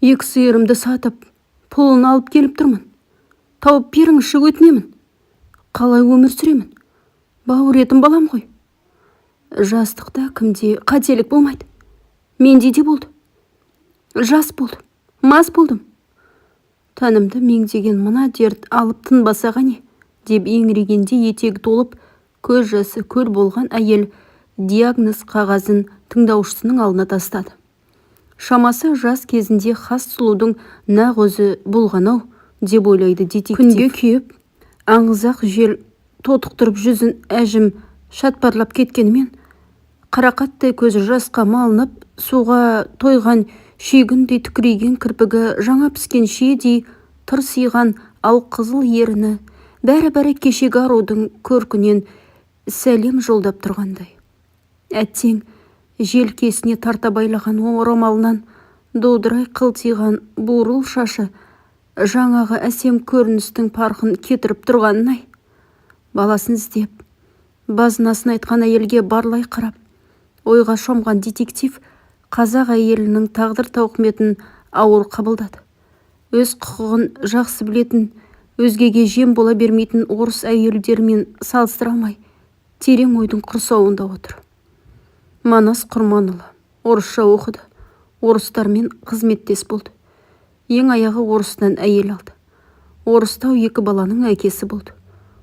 Екі сиырымды сатып, пұлын алып келіп тұрмын. Тауып беріңізші, өтінемін. Қалай өмір сүремін? Бауыр етім балам ғой. Жастықта кімде қателік болмайды. Менде де болды. Жас болдым, мас болдым. Тәнімді меңдеген мына дерт алып тынбасаға не, деп еңірегенде етегі толып, көз жасы көл болған әйел диагноз қағазын тыңдаушысының алдына тастады. Шамасы жас кезінде хас сұлудың нақ өзі болған-ау, деп ойлайды детектив. Күнге күйіп, аңызақ жел тотықтырып жүзін әжім шатпарлап кеткенімен, қарақаттай көзі жасқа малынып, суға тойған шүйгіндей түкірейген кірпігі жаңа піскен шиедей тырсиған алқызыл еріні бәрі-бәрі кешегі арудың көркінен сәлем жолдап тұрғандай. Әттең желкесіне тарта байлаған орамалынан додырай қылтиған бурыл шашы жаңағы әсем көріністің парқын кетіріп тұрғанын-ай. Баласын іздеп, базынасын айтқан әйелге барлай қарап, ойға шомған детектив қазақ әйелінің тағдыр тауқыметін ауыр қабылдады. Өз құқығын жақсы білетін, өзгеге жем бола бермейтін орыс әйелдерімен салыстыра алмай, терең ойдың құрсауында отыр. Манас Құрманұлы орысша оқыды, орыстармен қызметтес болды. Ең аяғы орыстан әйел алды. Орыстау екі баланың әкесі болды.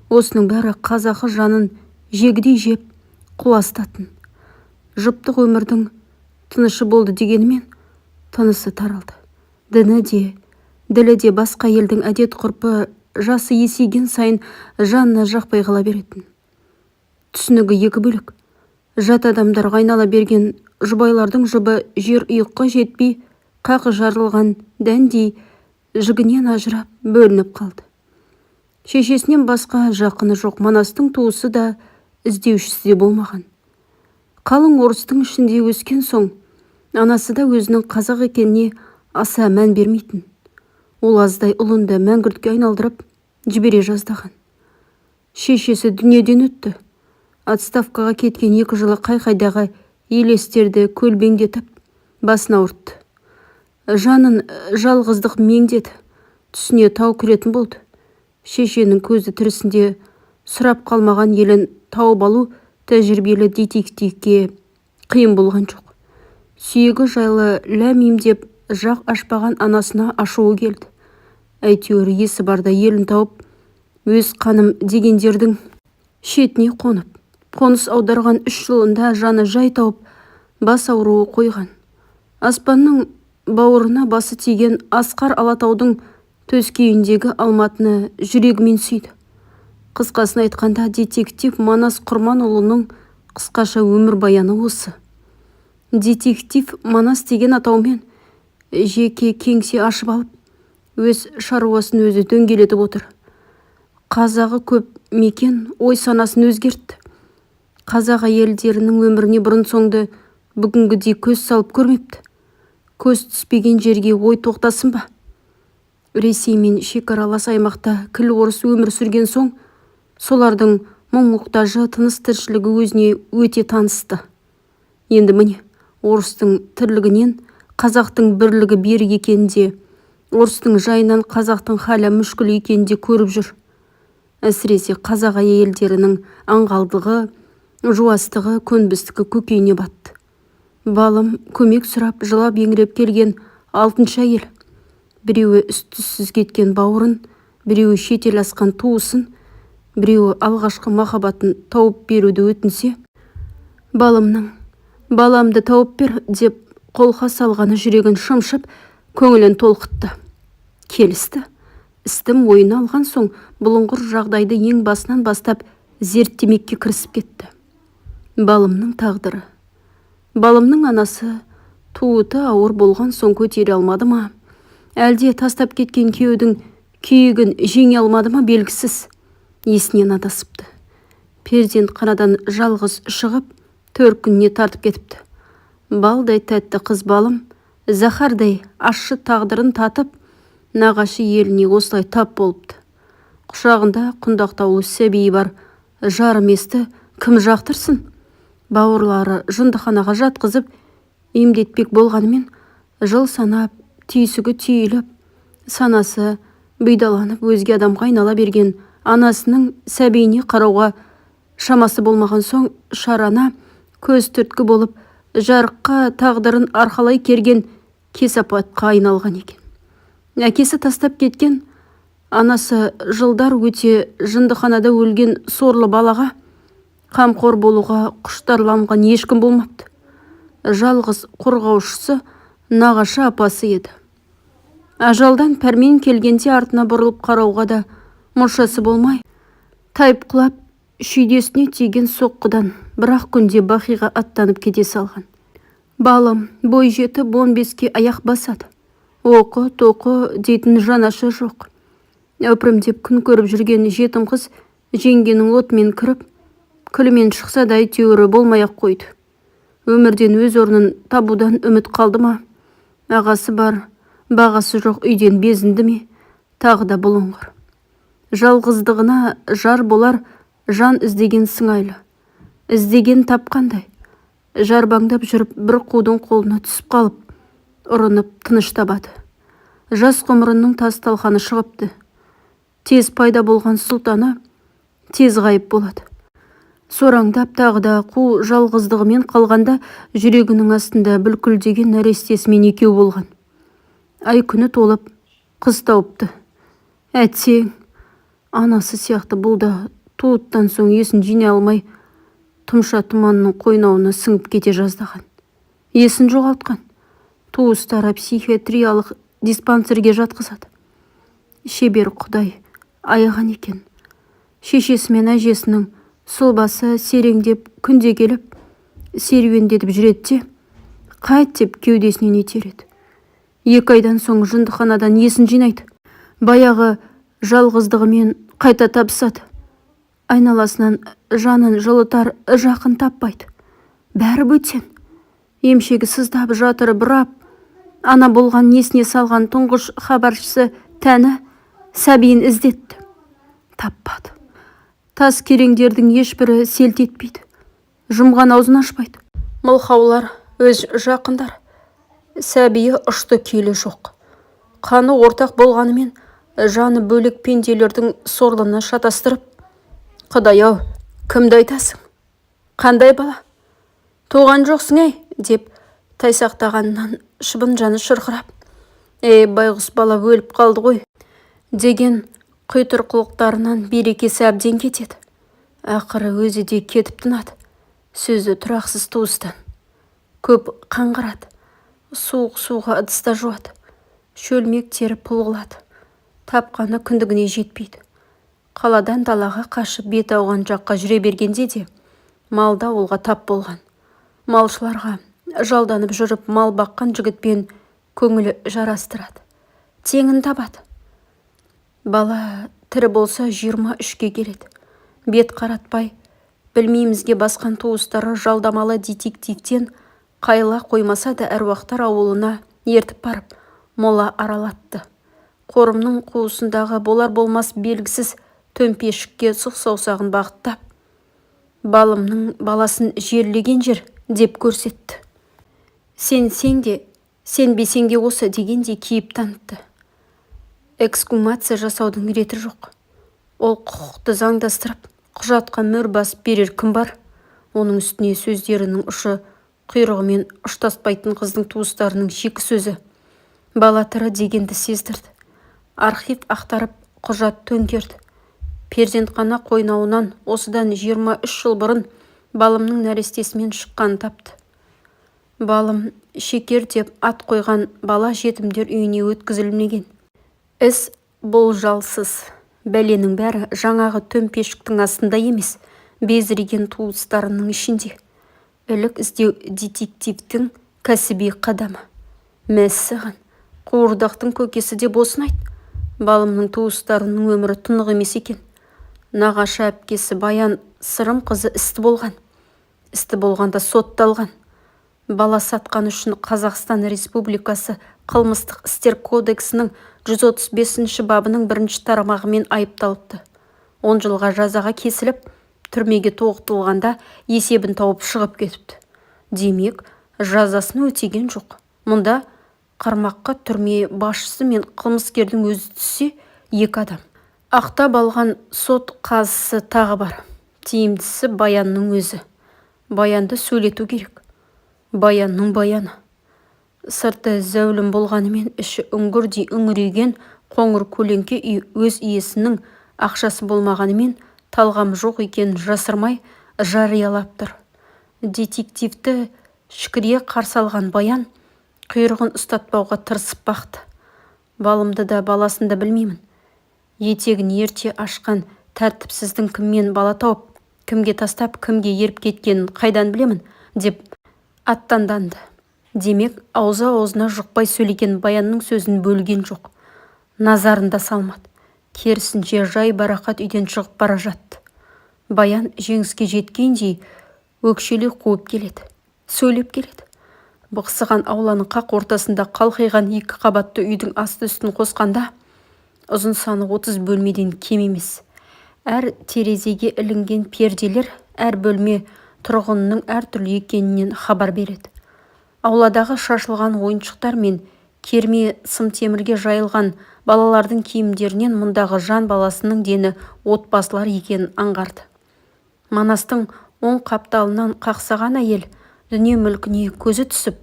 Осының бәрі қазақы жанын жегідей жеп құластатын. Жұптық өмірдің тынышы болды дегенімен, тынысы таралды. Діні де, ділі де басқа елдің әдет ғұрпы жасы есейген сайын жанына жақпай қала беретін. Түсінігі екі бөлік. Жат адамдарға айнала берген жұбайлардың жұбы жер ұйыққа жетпей, қақы жарылған дәндей жігінен ажырап бөлініп қалды. Шешесінен басқа жақыны жоқ Манастың туысы да іздеушісі де болмаған. Қалың орыстың ішінде өскен соң, анасы да өзінің қазақ екеніне аса мән бермейтін. Ол аздай ұлынды мәңгүртке айналдырып жібере жаздаған. Шешесі дүниеден өтті. Отставкаға кеткен 2 жылы қай-қайдағы елестерді көлбеңдетіп, басын ауыртты. Жанын жалғыздық меңдеді, түсіне тау кіретін болды. Шешенің көзі тірісінде сұрап қалмаған елін тауып алу тәжірибелі детективке қиын болған жоқ. Сүйегі жайлы ләмим деп жақ ашпаған анасына ашуы келді. Әйтеуір есі барда елін тауып, өз қаным дегендердің шетіне қонып, қоныс аударған 3 жылында жаны жай тауып, бас ауруы қойған. Аспанның бауырына басы тиген асқар Алатаудың төскейіндегі Алматыны жүрегімен сүйді. Қысқасын айтқанда, детектив Манас Құрманұлының қысқаша өмір баяны осы. Детектив Манас деген атаумен жеке кеңсе ашып алып, өз шаруасын өзі дөңгелетіп отыр. Қазағы көп мекен ой санасын өзгертті. Қазақ әйелдерінің өміріне бұрын соңды бүгінгідей көз салып көрмепті. Көз түспеген жерге ой тоқтасын ба? Ресеймен шекаралас аймақта кіл орыс өмір сүрген соң, солардың мұң-мұқтажы тыныс тіршілігі өзіне өте танысты. Енді міне, орыстың тірлігінен қазақтың бірлігі берік екенде, орыстың жайынан қазақтың халі мүшкіл екенде көріп жүр. Әсіресе қазақ әйелдерінің аңғалдығы, жуастығы, көнбістігі көкейіне батты. Балым көмек сұрап, жылап еңіреп келген 6-шы әйел. Біреуі үсті-түссіз кеткен бауырын, біреуі шетел асқан туысын, біреуі алғашқы махаббатын тауып беруді өтінсе, баламды тауып бер деп қолқа салғаны жүрегін шымшып, көңілін толқытты. Келісті. Істім ойына алған соң, бұлыңғыр жағдайды ең басынан бастап зерттемекке кірісіп кетті. Балымның тағдыры. Балымның анасы туыты ауыр болған соң көтере алмады ма? Әлде тастап кеткен күйеудің күйігін жеңе алмады ма белгісіз. Есінен адасыпты. Перзент қанадан жалғыз шығып, 4 күніне тартып кетіпті. Балдай тәтті қыз балым, Захардай ащы тағдырын татып, нағашы еліне осылай тап болыпты. Құшағында құндақтаулы сәбиі бар жарым есті кім жақтырсын? Бауырлары жындыханаға жатқызып, емдетпек болғанымен, жыл санап түйсігі түйіліп, санасы бұйдаланып өзге адамға айнала берген анасының сәбиіне қарауға шамасы болмаған соң шарана көз түрткі болып жарыққа тағдырын арқалай керген кесапатқа айналған екен. Әкесі тастап кеткен, анасы жылдар өте жындыханада өлген сорлы балаға қамқор болуға құштарланған ешкім болмапты. Жалғыз қорғаушысы нағашы апасы еді. Ажалдан пәрмен келгенде артына бұрылып қарауға да мұршасы болмай, тайып құлап шүйдесіне тиген соққыдан бірақ күнде Бақиға аттанып кете салған. Балым бой жетіп 15-ке аяқ басады. Оқы, тоқы дейтін жанашы жоқ. Өпірімдеп күн көріп жүрген жетім қыз жеңгенің отымен кіріп, күлімен шықса да әйтеуірі болмай-ақ қойды. Өмірден өз орнын табудан үміт қалды ма? Ағасы бар, бағасы жоқ үйден безінді ме? Тағы да бұлыңғыр. Жалғыздығына жар болар жан іздеген сыңайлы. Іздеген тапқандай. Жарбаңдап жүріп бір қудың қолына түсіп қалып, ұрынып тыныш табады. Жас ғұмырының тас талқаны шығыпты. Тез пайда болған сұлтаны тез ғайып болады. Сораңдап тағы да қу жалғыздығымен қалғанда жүрегінің астында бүлкілдеген нәрестесімен екеу болған. Ай күні толып қыз тауыпты. Әтсең, анасы сияқты бұл да туыттан соң есін жинай алмай, тұмша тұманның қойнауына сіңіп кете жаздаған. Есін жоғалтқан. Туыстары психиатриялық диспансерге жатқызады. Шебер Құдай аяған екен. Шешесі мен әжесінің сұлбасы сереңдеп күнде келіп, серуендетіп жүреді, қайт деп кеудесінен итереді. 2 айдан соң жындыханадан есін жинайды. Баяғы жалғыздығымен қайта табысады. Айналасынан жанын жылытар жақын таппайды. Бәрі бөтен. Емшегі сыздап жатыр бұрап, ана болған несіне салған тұңғыш хабаршысы тәні сәбиін іздетті. Таппады. Тас кереңдердің ешбірі селт етпейді. Жұмған аузын ашпайды. Мылқаулар өз жақындар. Сәбиі ұшты күйлі жоқ. Қаны ортақ болғанымен жаны бөлек пенделердің сорлыны шатастырып, Құдай-ау, кімді айтасың? Қандай бала? Туған жоқсың әй, деп тайсақтағаннан шыбын жаны шырқырап, байғұс бала өліп қалды ғой, деген құйтырқылықтарынан берекесі әбден кетеді. Ақыры өзі де кетіп тынады. Сөзі тұрақсыз туыстан. Көп қаңғырады. Суық суға ыдыста жуады. Шөлмек теріп пұлғылады. Тапқаны күндігіне жетпейді. Қаладан далаға қашып бет ауған жаққа жүре бергенде де малда олға тап болған. Малшыларға жалданып жүріп мал баққан жігітпен көңілі жарастырады. Теңін табады. Бала тірі болса 23-ке келеді. Бет қаратпай, білмеймізге басқан туыстары жалдамалы детективтен қайла қоймаса да әруақтар ауылына ертіп барып, мола аралатты. Қорымның қуысындағы болар болмас белгісіз төмпешікке сұқ саусағын бағыттап, балымның баласын жерлеген жер деп көрсетті. Сенсең де, сенбесең де осы дегенде кейіп танытты. Эксгумация жасаудың реті жоқ. Ол құқықты заңдастырып, құжатқа мөр басып берер кім бар? Оның үстіне сөздерінің ұшы құйрығымен ұштаспайтын қыздың туыстарының шикі сөзі. Бала тірі дегенді сездірді. Архив ақтарып, құжат төңкерді. Перзентхана қойнауынан осыдан 23 жыл бұрын балымның нәрестесімен шыққан тапты. Балым шекер деп ат қойған бала жетімдер үйіне өткізілмеген. Іс болжалсыз. Бәленің бәрі жаңағы төмпешіктің астында емес, безіреген туыстарының ішінде. Ілік іздеу детективтің кәсіби қадамы. Мәссіған, қуырдақтың көкесі де босын айт. Балымның туыстарының өмірі тұнық емес екен. Нағашы әпкесі Баян Сырым қызы істі болған. Істі болғанда сотталған. Бала сатқан үшін Қазақстан Республикасы қылмыстық істер кодексінің 135 бабының 1 тармағымен айыпталыпты. 10 жылға жазаға кесіліп, түрмеге тоғытылғанда есебін тауып шығып кетіпті. Демек, жазасын өтеген жоқ. Мұнда қармаққа түрме басшысы мен қылмыскердің өзі түссе 2 адам. Ақтап алған сот қазысы тағы бар. Тиімдісі Баянның өзі. Баянды сөйлету керек. Баянның баяны. Сырты зәулім болғанымен іші үңгірдей үңірейген қоңыр көлеңке үй өз иесінің ақшасы болмағанымен талғам жоқ екенін жасырмай жариялап тұр. Детективті шікірие қарсы алған Баян құйрығын ұстатпауға тырысып бақты. Балымды да баласын да білмеймін. Етегін ерте ашқан тәртіпсіздің кіммен бала тауып, кімге тастап, кімге еріп кеткенін қайдан білемін, деп аттанданды. Демек, аузына жұқпай сөйлеген Баянның сөзін бөлген жоқ. Назарында салмады. Керісінше жай барақат үйден шығып бара жатты. Баян жеңіске жеткендей өкшелей қуып келеді. Сөйлеп келеді. Бықсыған ауланың қақ ортасында қалқиған 2 қабатты үйдің асты үстін қосқанда, ұзын саны 30 бөлмеден кем емес. Әр терезеге ілінген перделер әр бөлме тұрғынның әртүрлі екенінен хабар береді. Ауладағы шашылған ойыншықтар мен керме сым темірге жайылған балалардың киімдерінен мұндағы жан баласының дені отбасылар екенін аңғарды. Манастың оң қапталынан қақсаған әйел дүние мүлкіне көзі түсіп,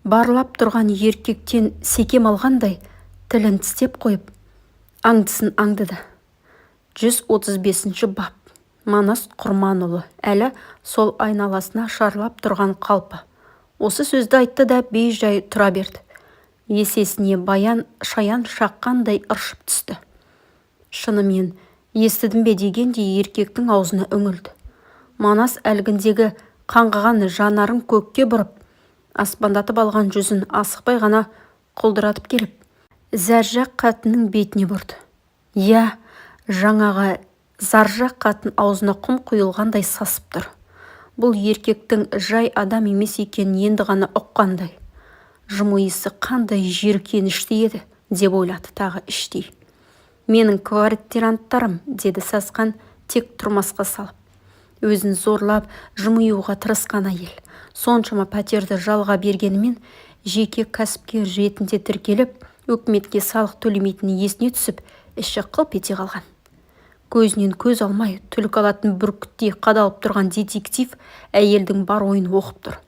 барлап тұрған еркектен секем алғандай тілін тістеп қойып, аңдысын аңдыды. 135 бап. Манас Құрманұлы әлі сол айналасына шарлап тұрған қалпы. Осы сөзді айтты да бей-жай тұра берді. Есесіне Баян шаян шаққандай ыршып түсті. Шынымен, естідім бе дегендей еркектің аузына үңілді. Манас әлгіндегі қаңғыған жанарын көкке бұрып, аспандатып алған жүзін асықпай ғана құлдыратып келіп, зәржақ қатынның бетіне бұрды. Я, жаңағы заржақ қатын аузына құм құйылғандай сасып тұр. Бұл еркектің жай адам емес екенін енді ғана ұққандай. Жымиысы қандай жиіркенішті еді, деп ойлады тағы іштей. Менің квартиранттарым, деді сасқан тек тұрмасқа салып. Өзін зорлап жымиюға тырысқан әйел. Соншама пәтерді жалға бергенімен жеке кәсіпкер ретінде тіркеліп, өкіметке салық төлемейтіні есіне түсіп, іші қылп ете қалған. Көзінен көз алмай, түлкі алатын бүркіттей қадалып тұрған детектив әйелдің бар ойын оқып тұр.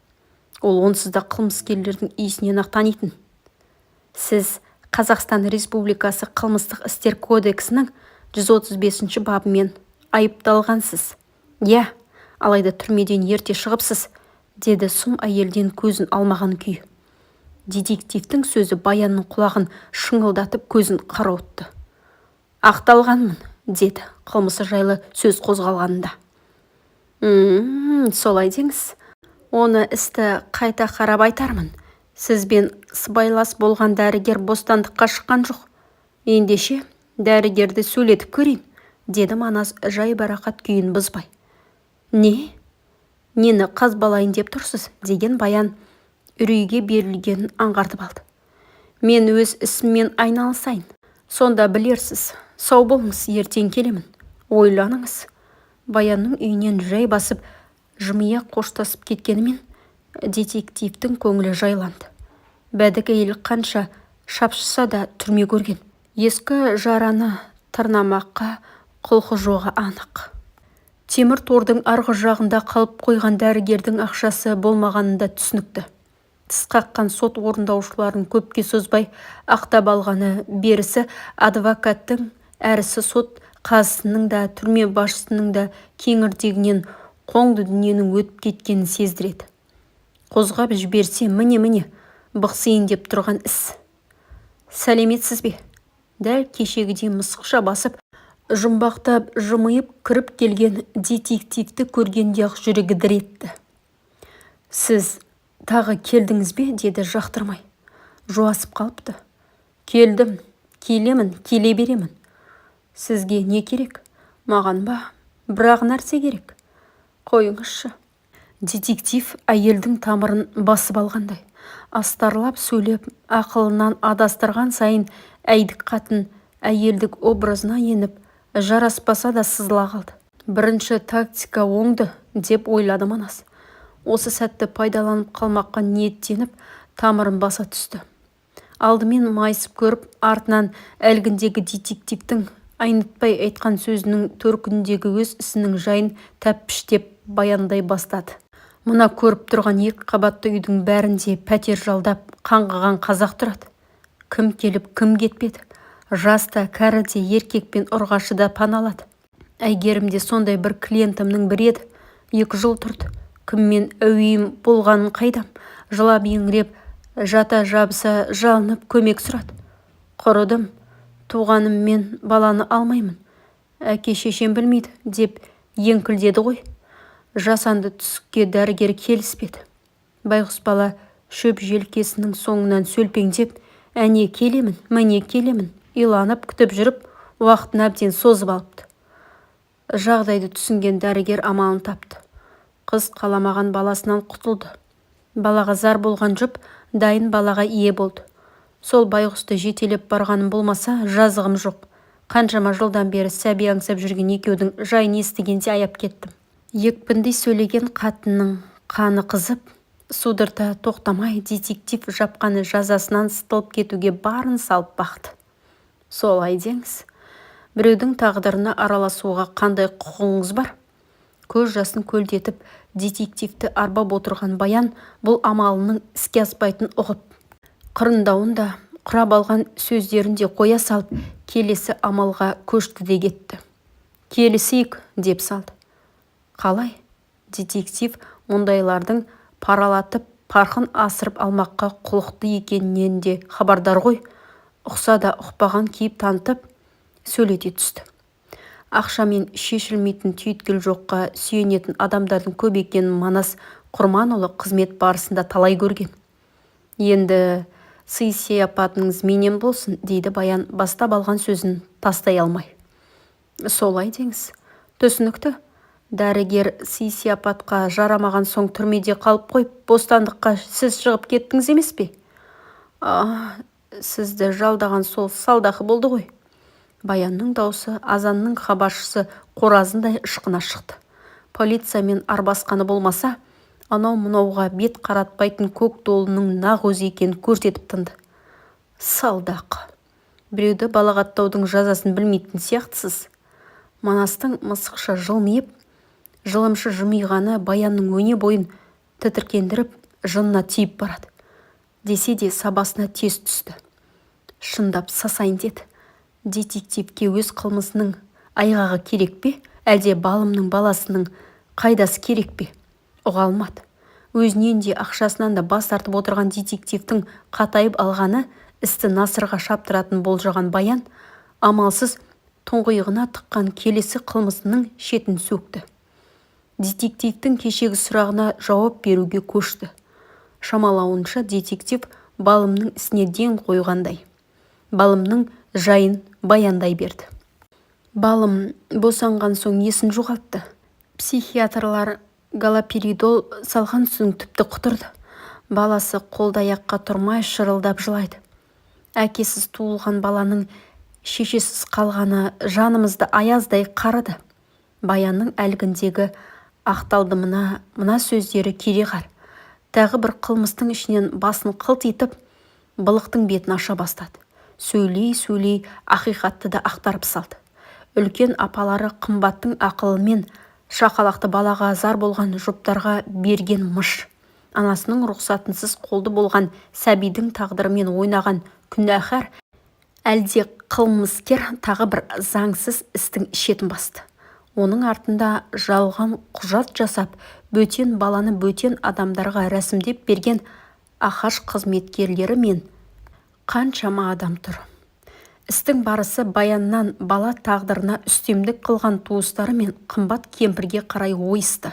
Ол онсыз да қылмыскерлердің иісінен ақ танитын. Сіз Қазақстан Республикасы қылмыстық істер кодексінің 135 бабымен айыпталғансыз. Я, алайда түрмеден ерте шығыпсыз, деді сұм әйелден көзін алмаған күй. Детективтің сөзі Баянның құлағын шыңылдатып көзін қарауытты. Ақталғанмын, деді қылмысы жайлы сөз қозғалғанда. Солай деңіз. Оны істі қайта қарап айтармын. Сізбен сыбайлас болған дәрігер бостандыққа шыққан жоқ. Ендеше дәрігерді сөйлетіп көрейін, деді Манас жай барақат күйін бұзбай. Нені қазбалайын деп тұрсыз, деген Баян үрейге берілгенін аңғартып алды. Мен өз ісіммен айналысайын. Сонда білерсіз. Сау болыңыз, ертең келемін. Ойланыңыз. Баянның үйінен жай басып, жымия қоштасып кеткенімен детективтің көңілі жайланды. Бәдік әйел қанша шапшыса да түрме көрген. Ескі жараны тырнамаққа құлқы жоғы анық. Темір тордың арғы жағында қалып қойған дәрігердің ақшасы болмағанында түсінікті. Тіс қаққан сот орындаушыларын көпке созбай ақтап алғаны берісі адвокаттың, әрісі сот қазысының да түрме басшысының да кеңірдегінен қоңды дүниенің өтіп кеткенін сездіреді. Қозғап жіберсе міне бықсиын деп тұрған іс. Сәлеметсіз бе? Дәл кешегідей мысықша басып, жұмбақтап жымиып кіріп келген детективті көргенде-ақ жүрегі дір етті. Сіз тағы келдіңіз бе? Деді жақтырмай. Жуасып қалыпты. Келдім, келемін, келе беремін. Сізге не керек? Маған ба? Бірақ нәрсе керек. Қойыңызшы. Детектив әйелдің тамырын басып алғандай. Астарлап сөйлеп, ақылынан адастырған сайын әйдік қатын әйелдік образына еніп, жараспаса да сызыла қалды. Бірінші тактика оңды, деп ойлады Манас. Осы сәтті пайдаланып қалмаққа ниеттеніп, тамырын баса түсті. Алдымен майысып көріп, артынан әлгіндегі детективтің айнытпай айтқан сөзінің төркініндегі өз ісінің жайын тәппіштеп баяндай бастады. Мына көріп тұрған 2 қабатты үйдің бәрінде пәтер жалдап қаңғыған қазақ тұрады. Кім келіп, кім кетпеді. Жаста, кәрі де, еркек пен ұрғашы да паналады. Әйгерімде сондай бір клиентімнің бірі еді. 2 жыл тұрды. Кіммен әуейім болғанын қайдам. Жылап еңіреп, жата жабыса жалынып көмек сұрады. Құрыдым, туғаным мен баланы алмаймын. Әке шешем білмейді деп еңкілдеді ғой. Жасанды түсікке дәрігер келіспеді. Байғұс бала шөп желкесінің соңынан сөлпеңдеп, әне келемін, міне келемін, иланып күтіп жүріп, уақытын әбден созып алыпты. Жағдайды түсінген дәрігер амалын тапты. Қыз қаламаған баласынан құтылды. Балаға зар болған жұп дайын балаға ие болды. Сол байғұсты жетелеп барғаным болмаса, жазығым жоқ. Қаншама жылдан бері сәби аңсап жүрген екеудің жайын естігенде аяп кеттім. Екпіндей сөйлеген қатынның қаны қызып, судырта тоқтамай детектив жапқаны жазасынан сытылып кетуге барын салып бақты. Солай деңіз. Біреудің тағдырына араласуға қандай құқығыңыз бар? Көз жасын көлдетіп, детективті арбап отырған Баян бұл амалының іске аспайтын ұғып, қырындауын да құрап алған сөздерін де қоя салып, келесі амалға көшті де кетті. Келісейік деп салды. Қалай? Детектив мұндайлардың паралатып, парқын асырып алмаққа құлықты екенінен де хабардар ғой. Ұқса да ұқпаған кейіп танытып, сөйлете түсті. Ақшамен шешілмейтін түйткіл жоққа сүйенетін адамдардың көп екенін Манас Құрманұлы қызмет барысында талай көрген. Енді сый-сияпатыңыз менен болсын, дейді Баян бастап алған сөзін тастай алмай. Солай деңіз. Түсінікті. Дәрігер сый-сияпатқа жарамаған соң түрмеде қалып қойып, бостандыққа сіз шығып кеттіңіз емес пе? Сізді жалдаған сол салдақы болды ғой. Баянның даусы азанның хабаршысы қоразындай ышқына шықты. Полициямен арбасқаны болмаса, анау-мынауға бет қаратпайтын көк долының нақ өзі екенін көрсетіп тынды. Салдақы. Біреуді балағаттаудың жазасын білмейтін сияқтысыз. Манастың мысықша жылмиып, жылымшы жымиғаны Баянның өне бойын тітіркендіріп, жынына тиіп барады. Десе де сабасына тез түсті. Шындап сасайын деді. Детективке өз қылмысының айғағы керек пе, әлде балымның баласының қайдасы керек пе? Ұға алмады. Өзінен де ақшасынан да бас тартып отырған детективтің қатайып алғаны істі насырға шаптыратын болжаған Баян амалсыз тұңғиығына тыққан келесі қылмысының шетін сөкті. Детективтің кешегі сұрағына жауап беруге көшті. Шамалауынша детектив балымның ісіне ден қойғандай. Балымның жайын баяндай берді. Балым босанған соң есін жоғалтты. Психиатрлар галоперидол салған соң тіпті құтырды. Баласы қолда-аяққа тұрмай шырылдап жылайды. Әкесіз туылған баланың шешесіз қалғаны жанымызды аяздай қарыды. Баянның әлгіндегі ақталды мына сөздері кереғар. Тағы бір қылмыстың ішінен басын қылт етіп, былықтың бетін аша бастады. Сөйлей ақиқатты да ақтарып салды. Үлкен апалары қымбаттың ақылымен шақалақты балаға зар болған жұптарға берген мыш. Анасының рұқсатынсыз қолды болған сәбидің тағдырымен ойнаған күнәһар, әлде қылмыскер тағы бір заңсыз істің шетін басты. Оның артында жалған құжат жасап, бөтен баланы бөтен адамдарға рәсімдеп берген ақаш қызметкерлері мен қаншама адам тұр. Істің барысы Баяннан бала тағдырына үстемдік қылған туыстары мен қымбат кемпірге қарай ойысты.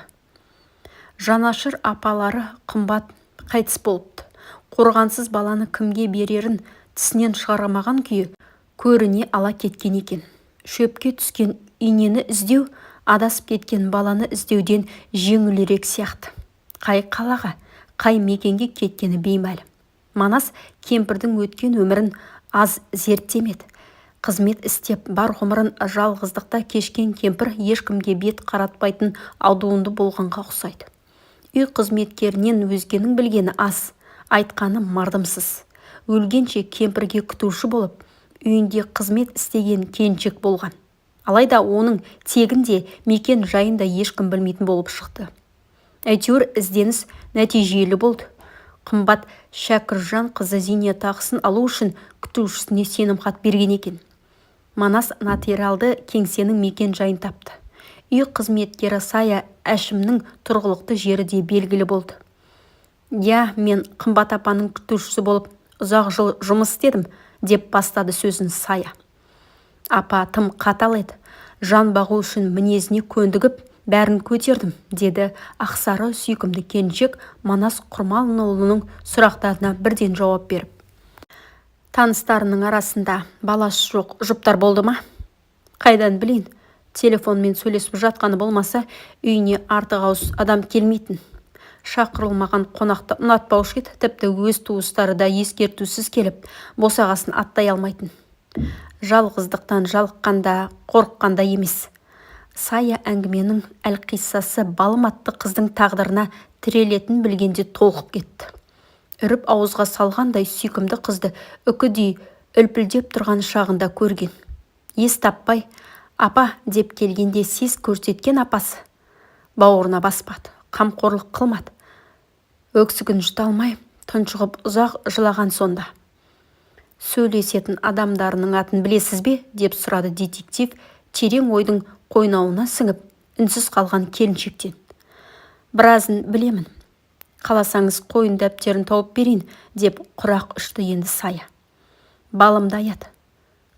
Жанашыр апалары қымбат қайтыс болыпты. Қорғансыз баланы кімге берерін тісінен шығармаған күйі көріне ала кеткен екен. Шөпке түскен инені іздеу, адасып кеткен баланы іздеуден жеңілірек сияқты. Қай қалаға, қай мекенге кеткені беймәлім. Манас кемпірдің өткен өмірін аз зерттемеді. Қызмет істеп бар ғұмырын жалғыздықта кешкен кемпір ешкімге бет қаратпайтын адуынды болғанға ұқсайды. Үй қызметкерінен өзгенің білгені аз, айтқаны мардымсыз. өлгенше кемпірге күтуші болып, үйінде қызмет істеген келіншек болған. Алайда оның тегінде мекен жайында ешкім білмейтін болып шықты. Әйтеуір ізденіс нәтижелі болды. Қымбат Шәкіржан қызы зейнетақысын алу үшін күтушісіне сенімхат берген екен. Манас нотариалды кеңсенің мекен жайын тапты. Үй қызметкері Сая Әшімнің тұрғылықты жері де белгілі болды. Мен Қымбат апаның күтушісі болып ұзақ жыл жұмыс істедім, деп бастады сөзін Сая. Апа тым қатал еді. Жан бағу үшін мінезіне көндігіп, бәрін көтердім, деді ақсары сүйкімді келіншек Манас Құрманұлының сұрақтарына бірден жауап беріп. Таныстарының арасында баласы жоқ жұптар болды ма? Қайдан білейін? Телефонмен сөйлесіп жатқаны болмаса, үйіне артық ауыз адам келмейтін. Шақырылмаған қонақты ұнатпаушы еді, тіпті өз туыстары да ескертусіз келіп, босағасын аттай алмайтын. Жалғыздықтан жалыққанда, қорыққанда емес. Сая әңгіменің әлқиссасы балым атты қыздың тағдырына тірелетін білгенде толқып кетті. Үріп ауызға салғандай сүйкімді қызды үкідей үлпілдеп тұрған шағында көрген. Ес таппай, апа деп келгенде сес көрсеткен апасы. Бауырына баспады, қамқорлық қылмады. Өксігін жұта алмай, тұншығып ұзақ жылаған сонда. Сөйлесетін адамдарының атын білесіз бе? Деп сұрады детектив, терең ойдың қойнауына сіңіп, үнсіз қалған келіншектен. Біразын білемін. Қаласаңыз қойын дәптерін тауып берейін, деп құрақ ұшты енді Сая. Балымды аяды.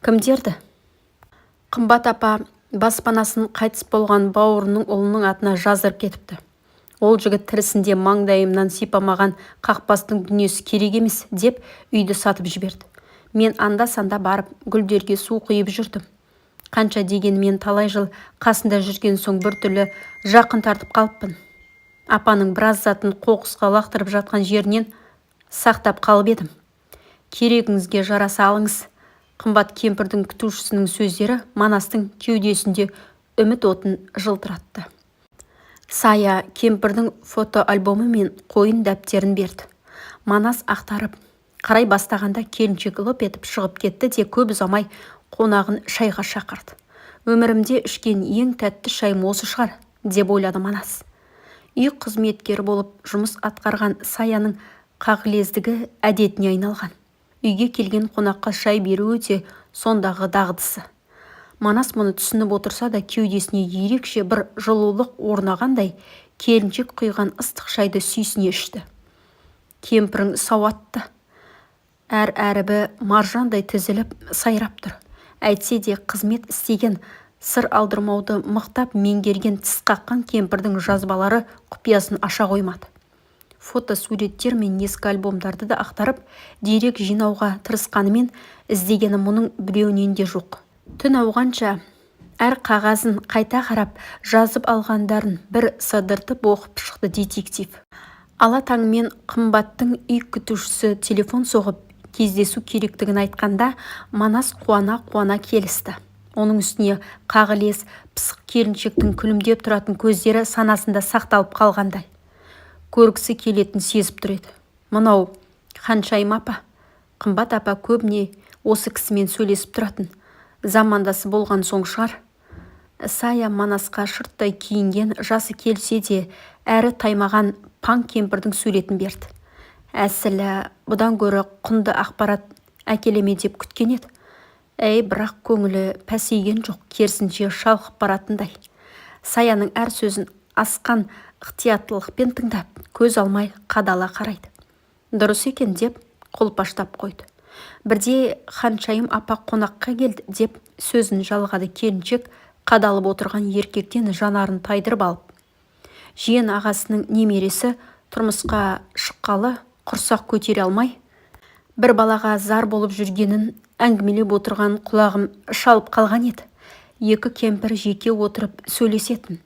Кімдерді? Қымбат апа баспанасын қайтыс болған бауырының ұлының атына жаздырып кетіпті. Ол жігіт тірісінде маңдайымнан сипамаған қақпастың дүниесі керек емес, деп үйді сатып жіберді. Мен анда-санда барып гүлдерге су құйып жүрдім. Қанша дегенмен талай жыл қасында жүрген соң біртүрлі жақын тартып қалыппын. Апаның біраз затын қоқысқа лақтырып жатқан жерінен сақтап қалып едім. Керегіңізге жараса алыңыз. Қымбат кемпірдің күтушісінің сөздері Манастың кеудесінде үміт отын жылтыратты. Сая кемпірдің фотоальбомы мен қойын дәптерін берді. Манас ақтарып қарай бастағанда келіншек лып етіп шығып кетті де көп ұзамай қонағын шайға шақырды. Өмірімде ішкен ең тәтті шайым осы шығар, деп ойлады Манас. Үй қызметкері болып жұмыс атқарған Саяның қағылездігі әдетіне айналған. Үйге келген қонаққа шай беру өте сондағы дағдысы. Манас мұны түсініп отырса да кеудесіне ерекше бір жылулық орнағандай, келіншек құйған ыстық шайды сүйсіне ішті. Кемпірің сауатты. Әр әрібі маржандай тізіліп сайрап тұр. Әйтсе де қызмет істеген, сыр алдырмауды мықтап меңгерген тіс қаққан кемпірдің жазбалары құпиясын аша қоймады. Фотосуреттер мен ескі альбомдарды да ақтарып, дерек жинауға тырысқанымен іздегені мұның біреуінен де жоқ. Түн ауғанша әр қағазын қайта қарап жазып алғандарын бір сыдыртып оқып шықты детектив. Ала таңмен Қымбаттың үй күтушісі телефон соғып кездесу керектігін айтқанда Манас қуана келісті. Оның үстіне қағылез пысық келіншектің күлімдеп тұратын көздері санасында сақталып қалғандай. Көргісі келетін сезіп тұр еді. Мынау Ханшайым апа. Қымбат апа көбіне осы кісімен сөйлесіп тұратын. Замандасы болған соң шығар. Сая Манасқа шырттай киінген, жасы келсе де әрі таймаған паң кемпірдің суретін берді. Әсілі бұдан гөрі құнды ақпарат әкелеме деп күткен еді. Бірақ көңілі пәсейген жоқ, керісінше шалқып баратындай. Саяның әр сөзін асқан ықтияттылықпен тыңдап, көз алмай қадала қарайды. Дұрыс екен деп қолпаштап қойды. Бірде Ханшайым апа қонаққа келді деп сөзін жалғады келіншек, қадалып отырған еркектен жанарын тайдырып алып. Жиен ағасының немересі тұрмысқа шыққалы құрсақ көтере алмай, бір балаға зар болып жүргенін әңгімелеп отырған құлағым шалып қалған еді. Екі кемпір жеке отырып сөйлесетін.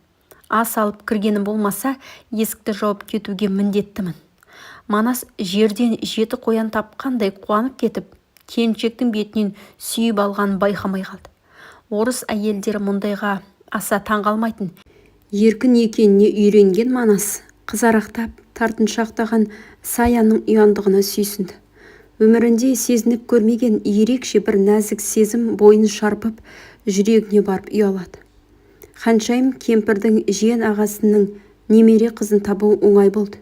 Ас алып кіргенім болмаса, есікті жауып кетуге міндеттімін. Манас жерден 7 қоян тапқандай қуанып кетіп, келіншектің бетінен сүйіп алған байқамай қалды. Орыс әйелдері мұндайға аса таңғалмайтын. Еркін екеніне үйренген Манас қызарақтап тартыншақтаған Саяның ұяндығына сүйсінді. Өмірінде сезініп көрмеген ерекше бір нәзік сезім бойын шарпып, жүрегіне барып ұялады. Ханшайым кемпірдің жиен ағасының немере қызын табу оңай болды.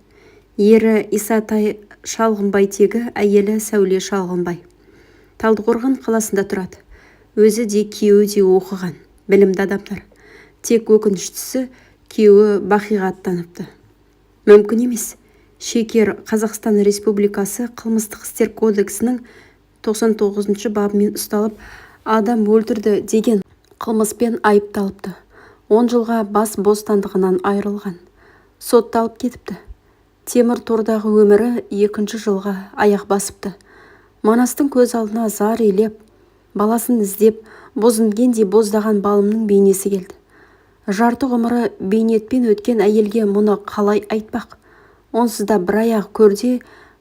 Ері Исатай Шалғынбай тегі, әйелі Сәуле Шалғынбай. Талдықорған қаласында тұрады. Өзі де күйеуі де оқыған, білімді адамдар. Тек өкініштісі, күйеуі Бақиға аттаныпты. Мүмкін емес. Шекер Қазақстан Республикасы қылмыстық істер кодексінің 99 бабымен ұсталып, адам өлтірді деген қылмыспен айыпталыпты. 10 жылға бас бостандығынан айырылған. Сотталып кетіпті. Темір тордағы өмірі 2 жылға аяқ басыпты. Манастың көз алдына зар елеп, баласын іздеп, бозінгендей боздаған балымның бейнесі келді. Жарты ғұмыры бейнетпен өткен әйелге мұны қалай айтпақ? Онсыз да бір аяқ көрде,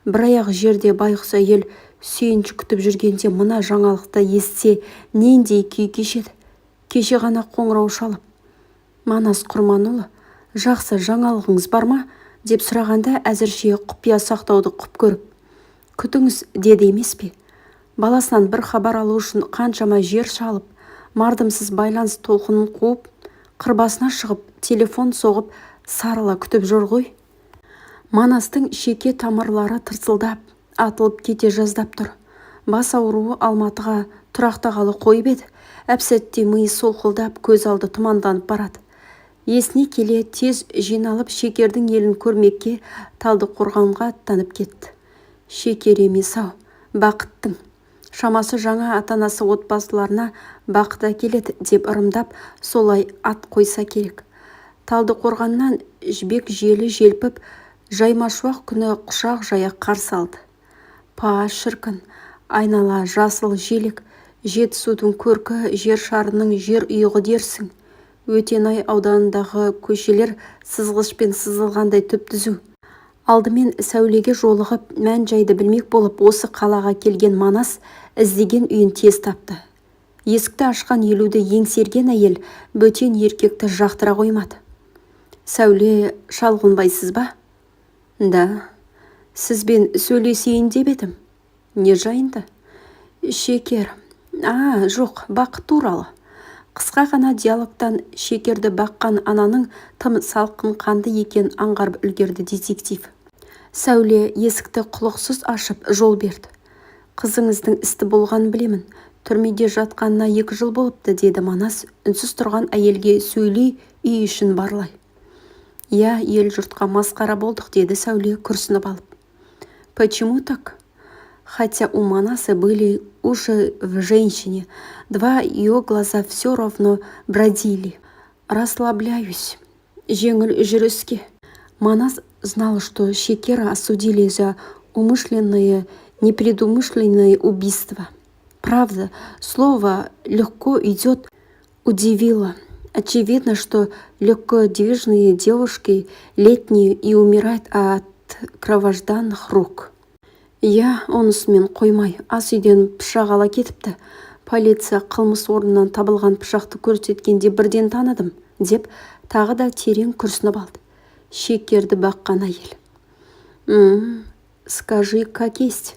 бір аяқ жерде байғұс әйел сүйінші күтіп жүргенде мына жаңалықты естісе нендей күй кешеді. Кеше ғана қоңырау шалып, Манас Құрманұлы, жақсы жаңалығыңыз бар ма? Деп сұрағанда әзірше құпия сақтауды құп көріп, күтіңіз деді емес пе? Баласынан бір хабар алу үшін қаншама жер шалып, мардымсыз байланыс толқынын қуып, қырбасына шығып, телефон соғып, сарыла күтіп жүр ғой. Манастың шеке тамырлары тырсылдап, атылып кете жаздап тұр. Бас ауруы Алматыға тұрақтағалы қойып еді. Әп-сәтте миы солқылдап, көз алды тұманданып барады. Есіне келе тез жиналып Шекердің елін көрмекке Талдықорғанға аттанып кетті. Шекер емес-ау, бақыттың. Шамасы жаңа атанасы отбасыларына бақыт әкеледі деп ырымдап, солай ат қойса керек. Талдықорғаннан жібек желі желпіп, жаймашуақ күні құшақ жая қарсы алды. Па шіркін, айнала жасыл желек, Жетісудың көркі, жер шарының жер ұйығы дерсің. Өтенай ауданындағы көшелер сызғышпен сызылғандай түп-түзу. Алдымен Сәулеге жолығып, мән жайды білмек болып, осы қалаға келген Манас іздеген үйін тез тапты. Есікті ашқан елуді еңсерген әйел бөтен еркекті жақтыра қоймады. Сәуле Шалғынбайсыз ба? Да, сізбен сөйлесейін деп едім. Не жайында? Шекер. Жоқ, бақыт туралы. Қысқа ғана диалогтан Шекерді баққан ананың тым салқын қанды екен аңғарып үлгерді детектив. Сәуле есікті құлықсыз ашып жол берді. Қызыңыздың істі болғанын білемін. Түрмеде жатқанына 2 жыл болыпты, деді Манас үнсіз тұрған әйелге сөйлей үй үшін барлай. Я, ел жұртқа масқара болдық, деді Сәуле күрсініп алып. Почему так? Хотя у Манаса были уши в женщине, 2 ее глаза все равно бродили. Расслабляюсь. Жеңіл жүріске. Манас знал, что Шекера осудили за умышленное, непредумышленное убийство. Правда, слово «легко» идет удивило. Очевидно, что легкодвижные девушки летние и умирают от кровожданных рук. Я, онысымен қоймай, ас үйден пышақ ала кетіпті. Полиция қылмыс орнынан табылған пышақты көрсеткенде бірден таныдым, деп тағы да терең күрсініп алды. Шекерді баққан әйел. Скажи, как есть.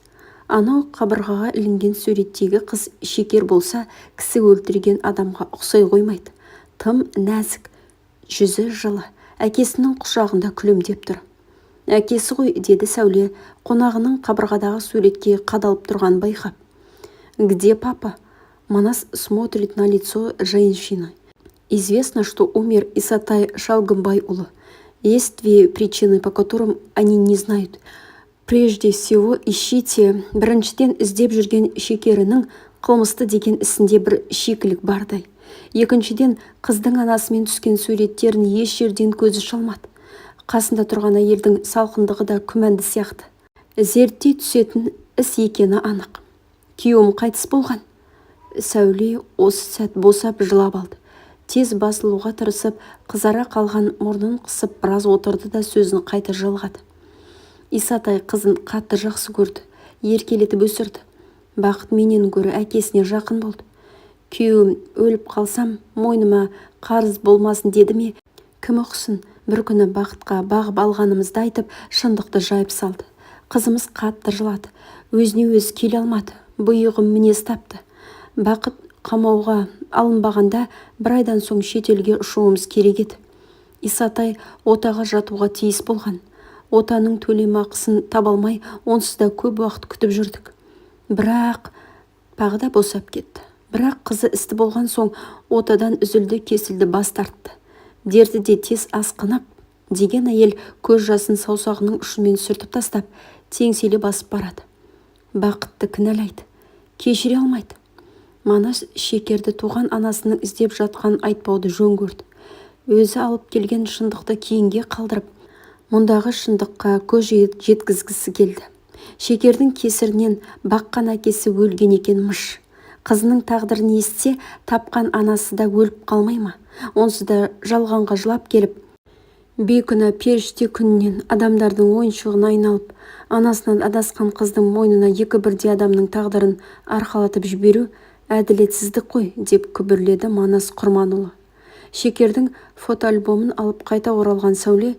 Анау қабырғаға ілінген суреттегі қыз Шекер болса, кісі өлтірген адамға ұқсай қоймайды. Тым нәзік, жүзі жылы, әкесінің құшағында күлімдеп тұр. Әкесі ғой, деді Сәуле, қонағының қабырғадағы суретке қадалып тұрған байқап. Где папа? Манас смотрит на лицо женщины. Известно, что умер Исатай Шалғынбайұлы. Есть 2 причины, по которым они не знают. Прежде всего, ищите. Біріншіден, іздеп жүрген Шекерінің қылмысты деген ісінде бір шикілік бардай. Екіншіден, қыздың анасымен түскен суреттерін еш жерден көзі шалмады. Қасында тұрған әйелдің салқындығы да күмәнді сияқты. Зерттей түсетін іс екені анық. Күйеуім қайтыс болған. Сәуле осы сәт босап жылап алды. Тез басылуға тырысып, қызара қалған мұрнын қысып біраз отырды да сөзін қайта жалғады. Исатай қызын қатты жақсы көрді, еркелетіп өсірді. Бақыт менен гөрі әкесіне жақын болды. Күйеуім өліп қалсам, мойныма қарыз болмасын деді ме? Кім ұқсын, бір күні Бақытқа бағып алғанымызды айтып, шындықты жайып салды. Қызымыз қатты жылады. Өзіне өзі келе алмады. Бұйығым мінез тапты. Бақыт қамауға алынбағанда бір айдан соң шетелге ұшуымыз керек еді. Исатай отаға жатуға тиіс болған. Отаның төлемақысын таба алмай, онсыз да көп уақыт күтіп жүрдік. Бірақ тағы да босап кетті. Бірақ қызы істі болған соң отадан үзілді кесілді бас тартты. Дерді де тез асқынып, деген әйел көз жасын саусағының ұшымен сүртіп тастап, теңселе басып барады. Бақытты кінәлайды, кешіре алмайды. Манас Шекерді туған анасының іздеп жатқан айтпауды жөн көрді. Өзі алып келген шындықты кейінге қалдырып, мұндағы шындыққа көз жеткізгісі келді. Шекердің кесірінен баққан әкесі өлген екен мыш. Қызының тағдырын естісе, тапқан анасы да өліп қалмай ма? Онсыз да жалғанға жылап келіп, бейкүнә періште күнінен адамдардың ойыншығына айналып, анасынан адасқан қыздың мойнына екі бірдей адамның тағдырын арқалатып жіберу әділетсіздік қой, деп күбірледі Манас Құрманұлы. Шекердің фотоальбомын алып қайта оралған Сәуле,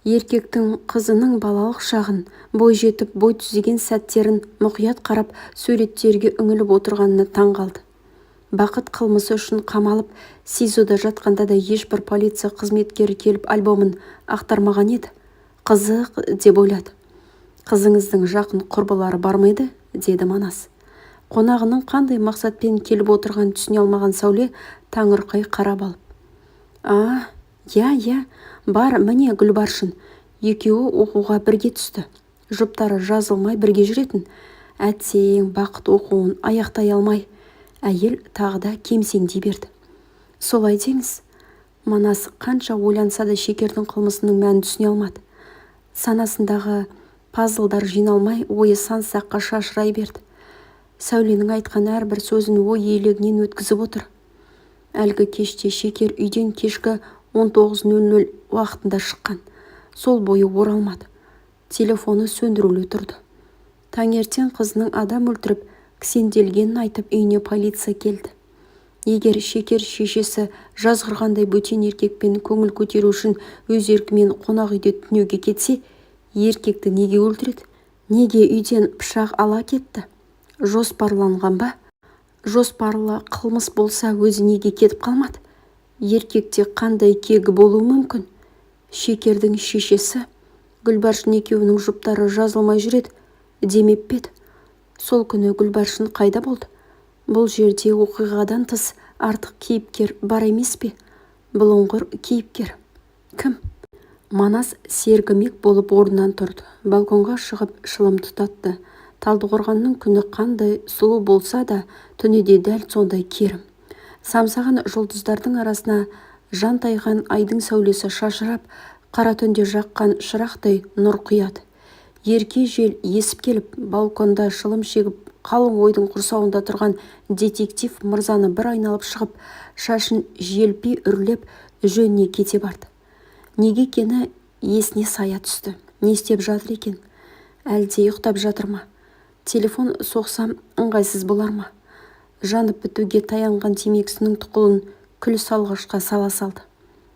еркектің қызының балалық шағын, бой жетіп, бой түзеген сәттерін мұқият қарап, суреттерге үңіліп отырғанына таң қалды. Бақыт қылмысы үшін қамалып, СИЗОда жатқанда да ешбір полиция қызметкері келіп альбомын ақтармаған еді. Қызық деп ойлады. Қызыңыздың жақын құрбылары бар ма еді? Деді Манас. Қонағының қандай мақсатпен келіп отырған түсіне алмаған Сәуле таңырқай қарап алып. Я, бар, міне Гүлбаршын. Екеуі оқуға бірге түсті. Жұптары жазылмай бірге жүретін. Әтсең Бақыт оқуын аяқтай алмай. Әйел тағы да кемсеңдей берді. Солай деңіз. Манас қанша ойланса да Шекердің қылмысының мәнін түсіне алмады. Санасындағы пазлдар жиналмай, ойы сан-саққа шашырай берді. Сәуленің айтқан әрбір сөзін ой елегінен өткізіп отыр. Әлгі кеште Шекер үйден кешкі 19:00 уақытында шыққан. Сол бойы оралмады. Телефоны сөндірулі тұрды. Таңертең қызының адам өлтіріп, кісенделгенін айтып үйіне полиция келді. Егер Шекер шешесі жазғырғандай бөтен еркекпен көңіл көтеру үшін өз еркімен қонақ үйде түнеуге кетсе, еркекті неге өлтіреді? Неге үйден пышақ ала кетті? Жоспарланған ба? Жоспарлы қылмыс болса өзі неге кетіп қалмады? Еркекте қандай кегі болуы мүмкін? Шекердің шешесі Гүлбаршын екеуінің жұптары жазылмай жүреді демеп педі. Сол күні Гүлбаршын қайда болды? Бұл жерде оқиғадан тыс артық кейіпкер бар емес пе? Бұлыңғыр кейіпкер. Кім? Манас сергімек болып орнынан тұрды. Балконға шығып шылым тұтатты. Талдықорғанның күні қандай сұлу болса да, түні де дәл сондай керім. Самсаған жұлдыздардың арасына жантайған айдың сәулесі шашырап, қара түнде жаққан шырақтай нұр құяды. Ерке жел есіп келіп, балконда шылым шегіп, қалың ойдың құрсауында тұрған детектив мырзаны бір айналып шығып, шашын желпи үрлеп, жөніне кете барды. Неге екені есіне сая түсті. Не істеп жатыр екен? Әлде ұйықтап жатыр ма? Телефон соқсам ыңғайсыз болар ма? Жанып бітуге таянған темекісінің тұқылын күл салғышқа сала салды.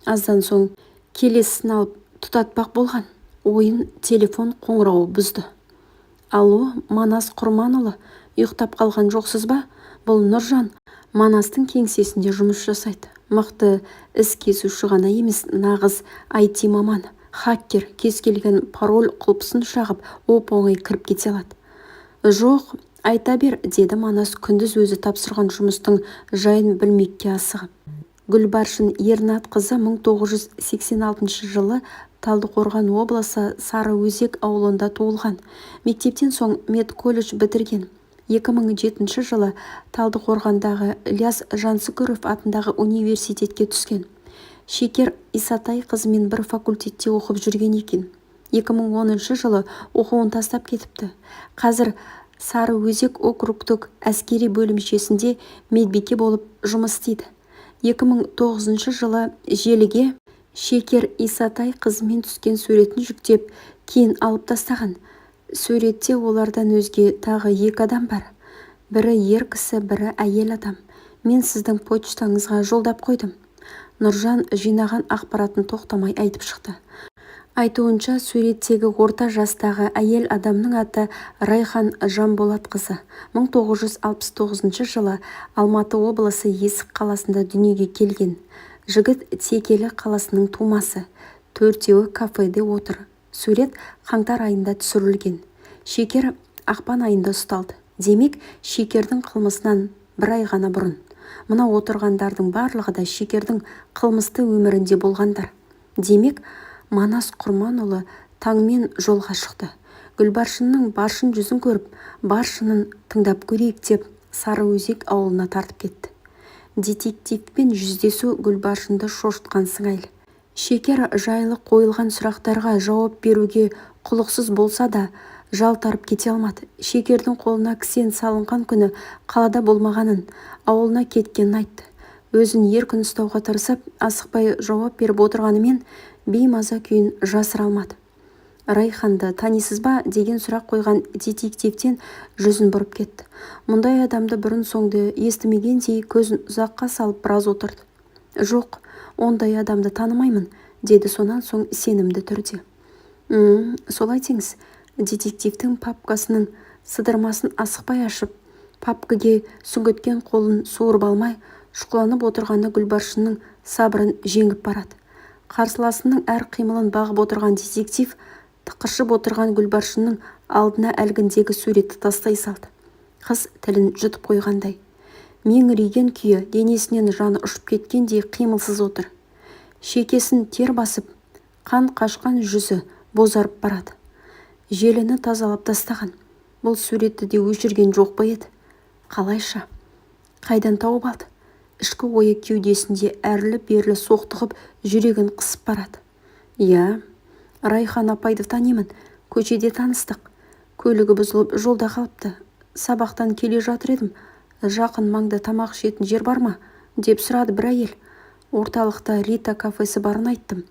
Аздан соң келесін алып тұтатпақ болған. Ойын телефон қоңырауы бұзды. Алло, Манас Құрманұлы, ұйықтап қалған жоқсыз ба? Бұл Нұржан. Манастың кеңсесінде жұмыс жасайды. Мықты іс кесуші ғана емес, нағыз IT маман. Хакер кез келген пароль құлпысын шағып, оп-оңай кіріп кете алады. Жоқ, айта бер, деді Манас күндіз өзі тапсырған жұмыстың жайын білмекке асығып. Гүлбаршын Ернат қызы 1986 жылы Талдықорған облысы Сарыөзек ауылында туылған. Мектептен соң медколледж бітірген. 2007 жылы Талдықорғандағы Ілияс Жансүгіров атындағы университетке түскен. Шекер Исатай қызымен бір факультетте оқып жүрген екен. 2010 жылы оқуын тастап кетіпті. Қазір Сарыөзек округтік әскери бөлімшесінде медбике болып жұмыс істейді. 2009 жылы желіге Шекер Исатай қызымен түскен суретін жүктеп, кейін алып тастаған. Суретте олардан өзге тағы 2 адам бар. Бірі ер кісі, бірі әйел адам. Мен сіздің почтаңызға жолдап қойдым. Нұржан жинаған ақпаратын тоқтамай айтып шықты. Айтуынша суреттегі орта жастағы әйел адамның аты Райхан Жанболатқызы. 1969 жылы Алматы облысы Есік қаласында дүниеге келген. Жігіт Текелі қаласының тумасы. Төртеуі кафеде отыр. Сурет қаңтар айында түсірілген. Шекер ақпан айында ұсталды. Демек, Шекердің қылмысынан бір ай ғана бұрын. Мына отырғандардың барлығы да Шекердің қылмысты өмірінде болғандар. Демек, Манас Құрманұлы таңмен жолға шықты. Гүлбаршынның баршын жүзін көріп, баршынын тыңдап көрейік деп Сарыөзек ауылына тартып кетті. Детективпен жүздесу Гүлбаршынды шошытқан сыңайлы. Шекер жайлы қойылған сұрақтарға жауап беруге құлықсыз болса да, жалтарып кете алмады. Шекердің қолына кісен салынған күні қалада болмағанын, ауылына кеткенін айтты. Өзін еркін ұстауға тырысып, асықпай жауап беріп отырғанымен беймаза күйін жасыра алмады. Райханды танисыз ба деген сұрақ қойған детективтен жүзін бұрып кетті. Мұндай адамды бұрын соңды естімегендей көзін ұзаққа салып біраз отырды. Жоқ, ондай адамды танымаймын, деді сонан соң сенімді түрде. Солай теңіз. Детективтің папкасының сыдырмасын асықпай ашып, папкаге сүңгіткен қолын суырып алмай, шұқыланып отырғаны Гүлбаршынның сабырын жеңіп барады. Қарсыласының әр қимылын бағып отырған детектив тықыршып отырған Гүлбаршынның алдына әлгіндегі суретті тастай салды. Қыз тілін жұтып қойғандай. Меңірейген күйі денесінен жаны ұшып кеткендей қимылсыз отыр. Шекесін тер басып, қан қашқан жүзі бозарып барады. Желіні тазалап тастаған. Бұл суретті де өшірген жоқ па еді? Қалайша? Қайдан тауып алды? Ішкі ойы кеудесінде әрлі-берлі соқтығып, жүрегін қысып барады. Я, Райхан апайды танимын. Көшеде таныстық. Көлігі бұзылып жолда қалыпты. Сабақтан келе жатыр едім. Жақын маңда тамақ ішетін жер бар ма? Деп сұрады бір әйел. Орталықта Рита кафесі барын айттым.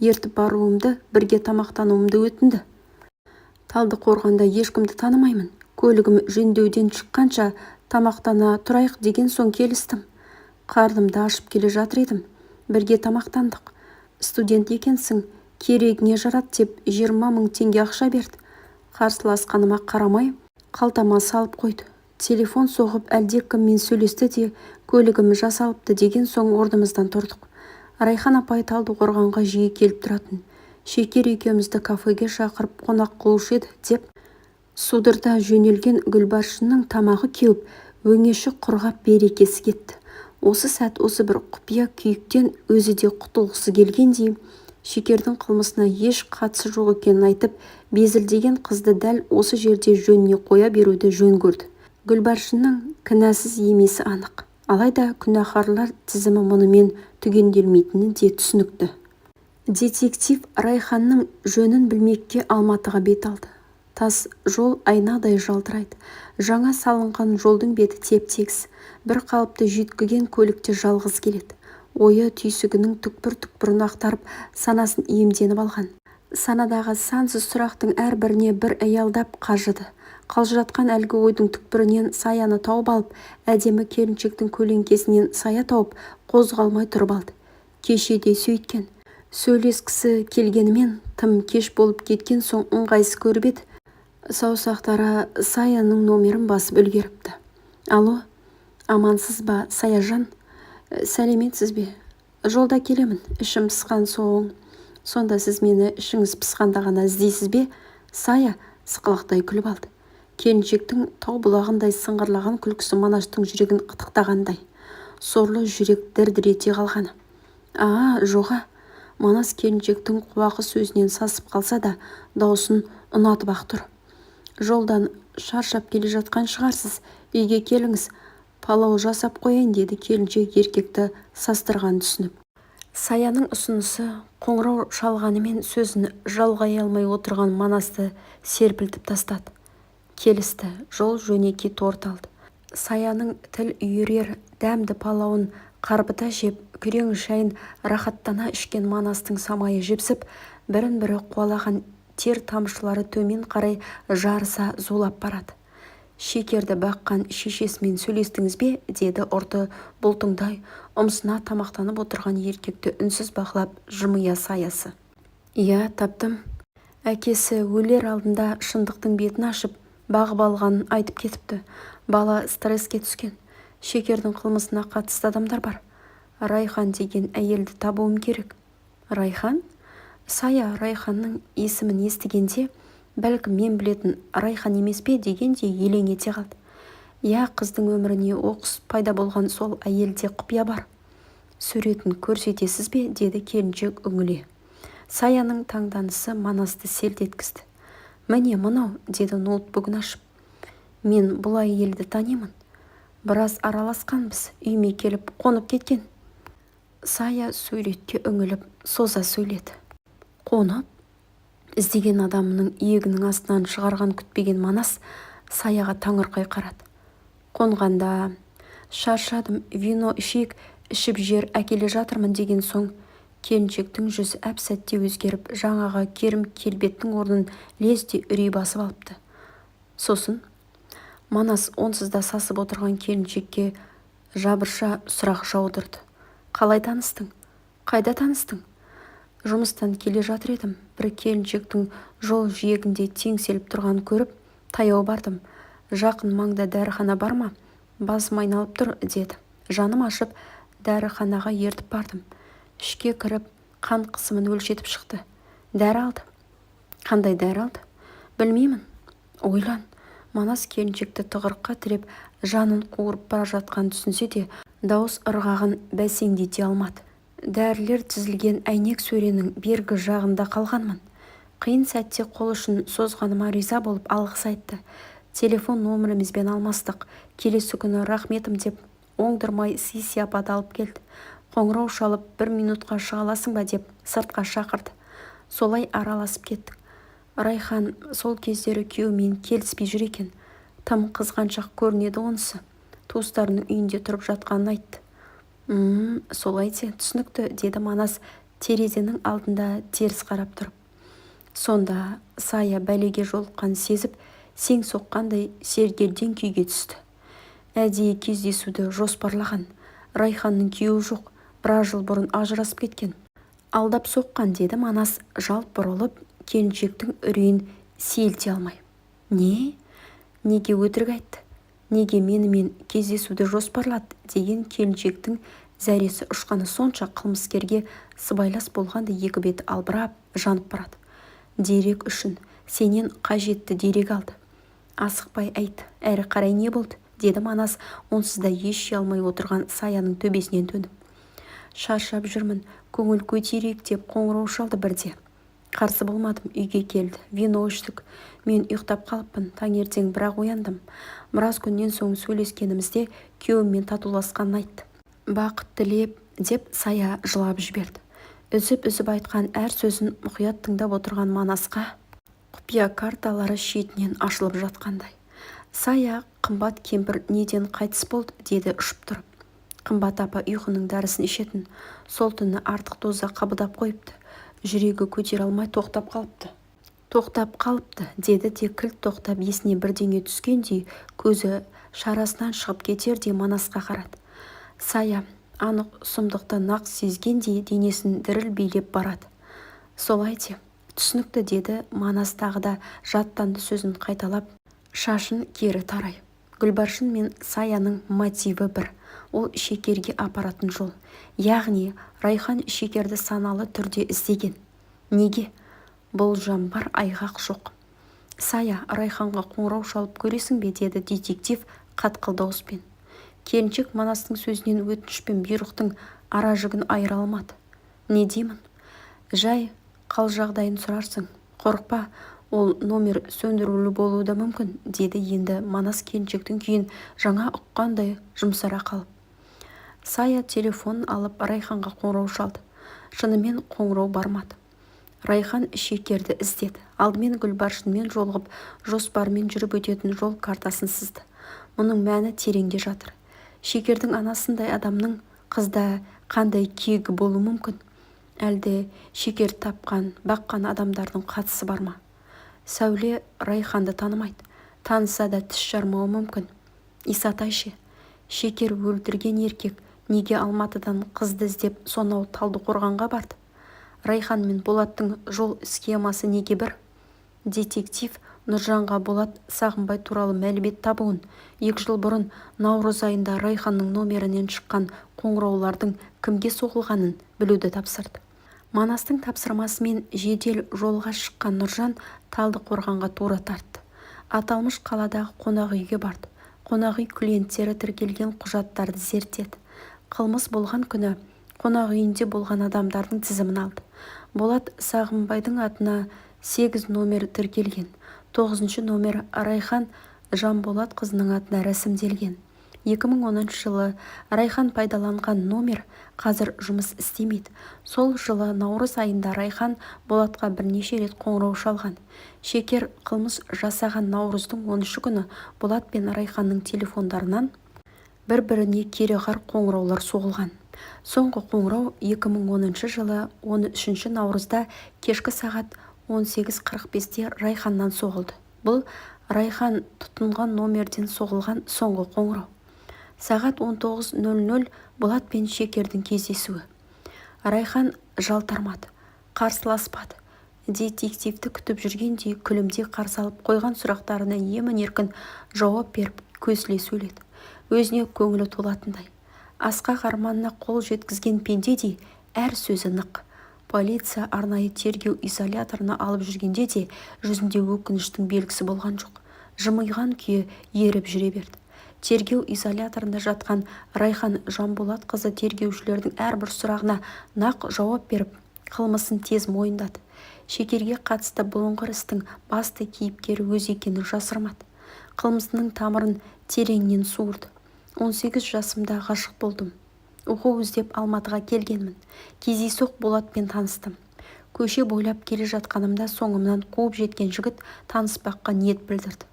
Ертіп баруымды, бірге тамақтануымды өтінді. Талдықорғанда ешкімді танымаймын. Көлігім жөндеуден шыққанша тамақтана тұрайық деген соң келістім. Қарнымды ашып келе жатыр едім. Бірге тамақтандық. Студент екенсің, керегіңе жарат деп 20 000 теңге ақша берді. Қарсыласқаныма қарамай, қалтама салып қойды. Телефон соғып әлдекіммен сөйлесті де, көлігім жасалыпты деген соң орнымыздан тұрдық. Райхан апай Талдықорғанға жиі келіп тұратын. Шекер екеумізді кафеге шақырып қонақ қылушы еді деп судырда жөнелген Гүлбаршынның тамағы кеуіп, өңеші құрғап берекесі кетті. Осы сәт осы бір құпия күйіктен өзі де құтылғысы келгендей, Шекердің қылмысына еш қатысы жоқ екенін айтып, безілдеген қызды дәл осы жерде жөніне қоя беруді жөн көрді. Гүлбаршынның кінәсіз емесі анық. Алайда күнәһарлар тізімі мұнымен түгенделмейтіні де түсінікті. Детектив Райханның жөнін білмекке Алматыға бет алды. Тас жол айнадай жалтырайды. Жаңа салынған жолдың беті теп-тегіс. Бір қалыпты жүйткіген көлікте жалғыз келеді. Ойы түйсігінің түкпір-түкпірін ақтарып, санасын иемденіп алған. Санадағы сансыз сұрақтың әрбіріне бір аялдап қажыды. Қалжыратқан әлгі ойдың түкпірінен саяны тауып алып, әдемі келіншектің көлеңкесінен сая тауып, қозғалмай тұрып алды. Кешеде сөйткен. Сөйлескісі келгенімен тым кеш болып кеткен соң ыңғайсыз көріп еді. Саусақтары Саяның номерін басып үлгеріпті. Алло, амансыз ба, Саяжан? Сәлеметсіз бе? Жолда келемін, ішім пысқан соң. Сонда сіз мені ішіңіз пысқанда ғана іздейсіз бе? Сая сықылықтай күліп алды. Келіншектің тау бұлағындай сыңғырлаған күлкісі Манаштың жүрегін қытықтағандай. Сорлы жүрек дір-дір ете қалғаны. Жоға. Манас келіншектің қуақы сөзінен сасып қалса да, даусын ұнатып ақ тұр. Жолдан шаршап келе жатқан шығарсыз, үйге келіңіз, палау жасап қояйын, деді келіншек еркекті састырған түсініп. Саяның ұсынысы қоңырау шалғанымен сөзін жалғай алмай отырған Манасты серпілтіп тастады. Келісті, жол жөнекей торталды. Саяның тіл үйірер дәмді палауын қарбыта жеп, күрең шайын рахаттана ішкен Манастың самайы жепсіп, бірін-бірі қуалаған тер тамшылары төмен қарай жарыса зулап барады. Шекерді баққан шешесімен сөйлестіңіз бе? Деді ұрты бұлтыңдай ұмсына тамақтанып отырған еркекті үнсіз бақылап жымия Саясы. Иә, таптым. Әкесі өлер алдында шындықтың бетін ашып, бағып алғанын айтып кетіпті. Бала стресске түскен. Шекердің қылмысына қатысты адамдар бар. Райхан деген әйелді табуым керек. Райхан? Сая Райханның есімін естігенде, бәлкім мен білетін Райхан емес пе дегендей елең ете қалды. Иә, қыздың өміріне оқыс пайда болған сол әйелде құпия бар. Суретін көрсетесіз бе, деді келіншек үңіле. Саяның таңданысы Манасты селт еткізді. Міне мынау, деді ноутбугын ашып. Мен бұл әйелді танимын. Біраз араласқанбыз, үйіме келіп қонып кеткен. Сая суретке үңіліп соза сөйледі. Қонып? Іздеген адамының иегінің астынан шығарған күтпеген Манас Саяға таңырқай қарады. Қонғанда шаршадым, вино ішейік, ішіп жер әкеле жатырмын деген соң, келіншектің жүзі әп-сәтте өзгеріп, жаңағы керім келбеттің орнын лезде үрей басып алыпты. Сосын Манас онсыз да сасып отырған келіншекке жабырша сұрақ жаудырды. Қалай таныстың? Қайда таныстың? Жұмыстан келе жатыр едім. Бір келіншектің жол жиегінде теңселіп тұрғанын көріп, таяу бардым. Жақын маңда дәріхана бар ма? Басым айналып тұр, деді. Жаным ашып, дәріханаға ертіп бардым. Ішке кіріп, қан қысымын өлшетіп шықты. Дәрі алды. Қандай дәрі алды? Білмеймін. Ойлан. Манас келіншекті тығырыққа тіреп, жанын қуырып бара жатқан түсінсе де, дауыс ырғағын бәсеңдете алмады. Дәрілер тізілген әйнек сөренің бергі жағында қалғанмын. Қиын сәтте қол ұшын созғаныма риза болып алғыс айтты. Телефон номерімізбен алмастық. Келесі күні рахметім деп оңдырмай сый-сияпат алып келді. Қоңырау шалып 1 минутқа шыға аласың ба деп сыртқа шақырды. Солай араласып кеттік. Райхан сол кездері күйеуімен келіспей жүр екен. Тым қызғаншақ көрінеді онысы. Туыстарының үйінде тұрып жатқанын айтты. Солай де, түсінікті, деді Манас терезенің алдында теріс қарап тұрып. Сонда Сая бәлеге жолыққан сезіп, сең соққандай сергелдең күйге түсті. Әдейі кездесуді жоспарлаған. Райханның күйеуі жоқ, біраз жыл бұрын ажырасып кеткен. Алдап соққан, деді Манас жалт бұрылып, келіншектің үрейін сейілте алмай. Не? Неге өтірік айтты? Неге менімен кездесуді жоспарлады деген келіншектің зәресі ұшқаны сонша қылмыскерге сыбайлас болғанда екі беті албырап, жанып барады. Дерек үшін сенен қажетті дерек алды. Асықпай айт, әрі қарай не болды? Деді Манас онсыз да еш жей алмай отырған Саяның төбесінен төніп. Шаршап жүрмін, көңіл көтерейік деп қоңырау шалды бірде. Қарсы болмадым, үйге келді, вино іштік. Мен ұйықтап қалыппын, таңертең бірақ ояндым. Біраз күннен соң сөйлескенімізде күйеуіммен татуласқанын айтты. Бақыт тілеп деп Сая жылап жіберді. Үзіп-үзіп айтқан әр сөзін мұқият тыңдап отырған Манасқа құпия карталары шетінен ашылып жатқандай. Сая, қымбат кемпір неден қайтыс болды, деді ұшып тұрып. Қымбат апа ұйқының дәрісін ішетін, сол түні артық доза қабылдап қойыпты. Жүрегі көтере алмай тоқтап қалыпты, деді де кілт тоқтап есіне бірдеңе түскендей, көзі шарасынан шығып кетердей Манасқа қарады. Сая анық сұмдықты нақ сезгендей денесін діріл билеп барады. Солай де, түсінікті, деді Манас тағы да жаттанды сөзін қайталап, шашын кері тарай. Гүлбаршын мен Саяның мотиві бір, ол шекерге апаратын жол. Яғни Райхан шекерді саналы түрде іздеген. Неге? Болжам бар, айғақ жоқ. Сая, Райханға қоңырау шалып көресің бе, деді детектив қатқыл дауыспен. Келіншек Манастың сөзінен өтініш пен бұйрықтың ара жігін айыра алмады. Не деймін? Жай қал жағдайын сұрарсың. Қорықпа, ол номер сөндірулі болуы да мүмкін, деді енді Манас келіншектің күйін жаңа ұққандай жұмсара қалып. Сая телефонын алып Райханға қоңырау шалды. Шынымен қоңырау бармады. Райхан шекерді іздеді. Алдымен Гүлбаршынмен жолығып, жоспармен жүріп өтетін жол картасын сызды. Мұның мәні тереңде жатыр. Шекердің анасындай адамның қызда қандай кегі болуы мүмкін? Әлде шекер тапқан, баққан адамдардың қатысы бар ма? Сәуле Райханды танымайды. Таныса да тіс жармауы мүмкін. Исатай ше, шекер өлтірген еркек неге Алматыдан қызды іздеп сонау Талдықорғанға барды? Райхан мен Болаттың жол схемасы неге бір? Детектив Нұржанға Болат Сағынбай туралы мәлімет табуын, 2 жыл бұрын наурыз айында Райханның номерінен шыққан қоңыраулардың кімге соғылғанын білуді тапсырды. Манастың тапсырмасымен жедел жолға шыққан Нұржан Талдықорғанға тура тартты. Аталмыш қаладағы қонақ үйге барды. Қонақ үй клиенттері тіркелген құжаттарды зерттеді. Қылмыс болған күні қонақ үйінде болған адамдардың тізімін алды. Болат Сағынбайдың атына 8 номер тіркелген. 9 номер Райхан Жанболат қызының атына рәсімделген. 2010 жылы Райхан пайдаланған номер қазір жұмыс істемейді. Сол жылы наурыз айында Райхан Болатқа бірнеше рет қоңырау шалған. Шекер қылмыс жасаған наурыздың 13 күні Болат пен Райханның телефондарынан бір-біріне кереғар қоңыраулар соғылған. Соңғы қоңырау 2010 жылы 13 наурызда кешкі сағат 18:45-те Райханнан соғылды. Бұл Райхан тұтынған номерден соғылған соңғы қоңырау. Сағат 19:00 Болат пен Шекердің кездесуі. Райхан жалтармады, қарсыласпады. Детективті күтіп жүргендей күлімдей қарсы алып қойған сұрақтарына емін-еркін жауап беріп көсіле сөйледі. Өзіне көңілі толатындай. Асқақ арманына қол жеткізген пендедей әр сөзі нық. Полиция арнайы тергеу изоляторына алып жүргенде де жүзінде өкініштің белгісі болған жоқ. Жымиған күйі еріп жүре берді. Тергеу изоляторында жатқан Райхан Жанболат қызы тергеушілердің әрбір сұрағына нақ жауап беріп, қылмысын тез мойындады. Шекерге қатысты бұлыңғыр істің басты кейіпкері өз екенін жасырмады. Қылмысының тамырын тереңнен суырды. 18 жасымда ғашық болдым. Оқу іздеп Алматыға келгенмін. Кездейсоқ Болатпен таныстым. Көше бойлап келе жатқанымда соңымнан қуып жеткен жігіт таныспаққа ниет білдірді.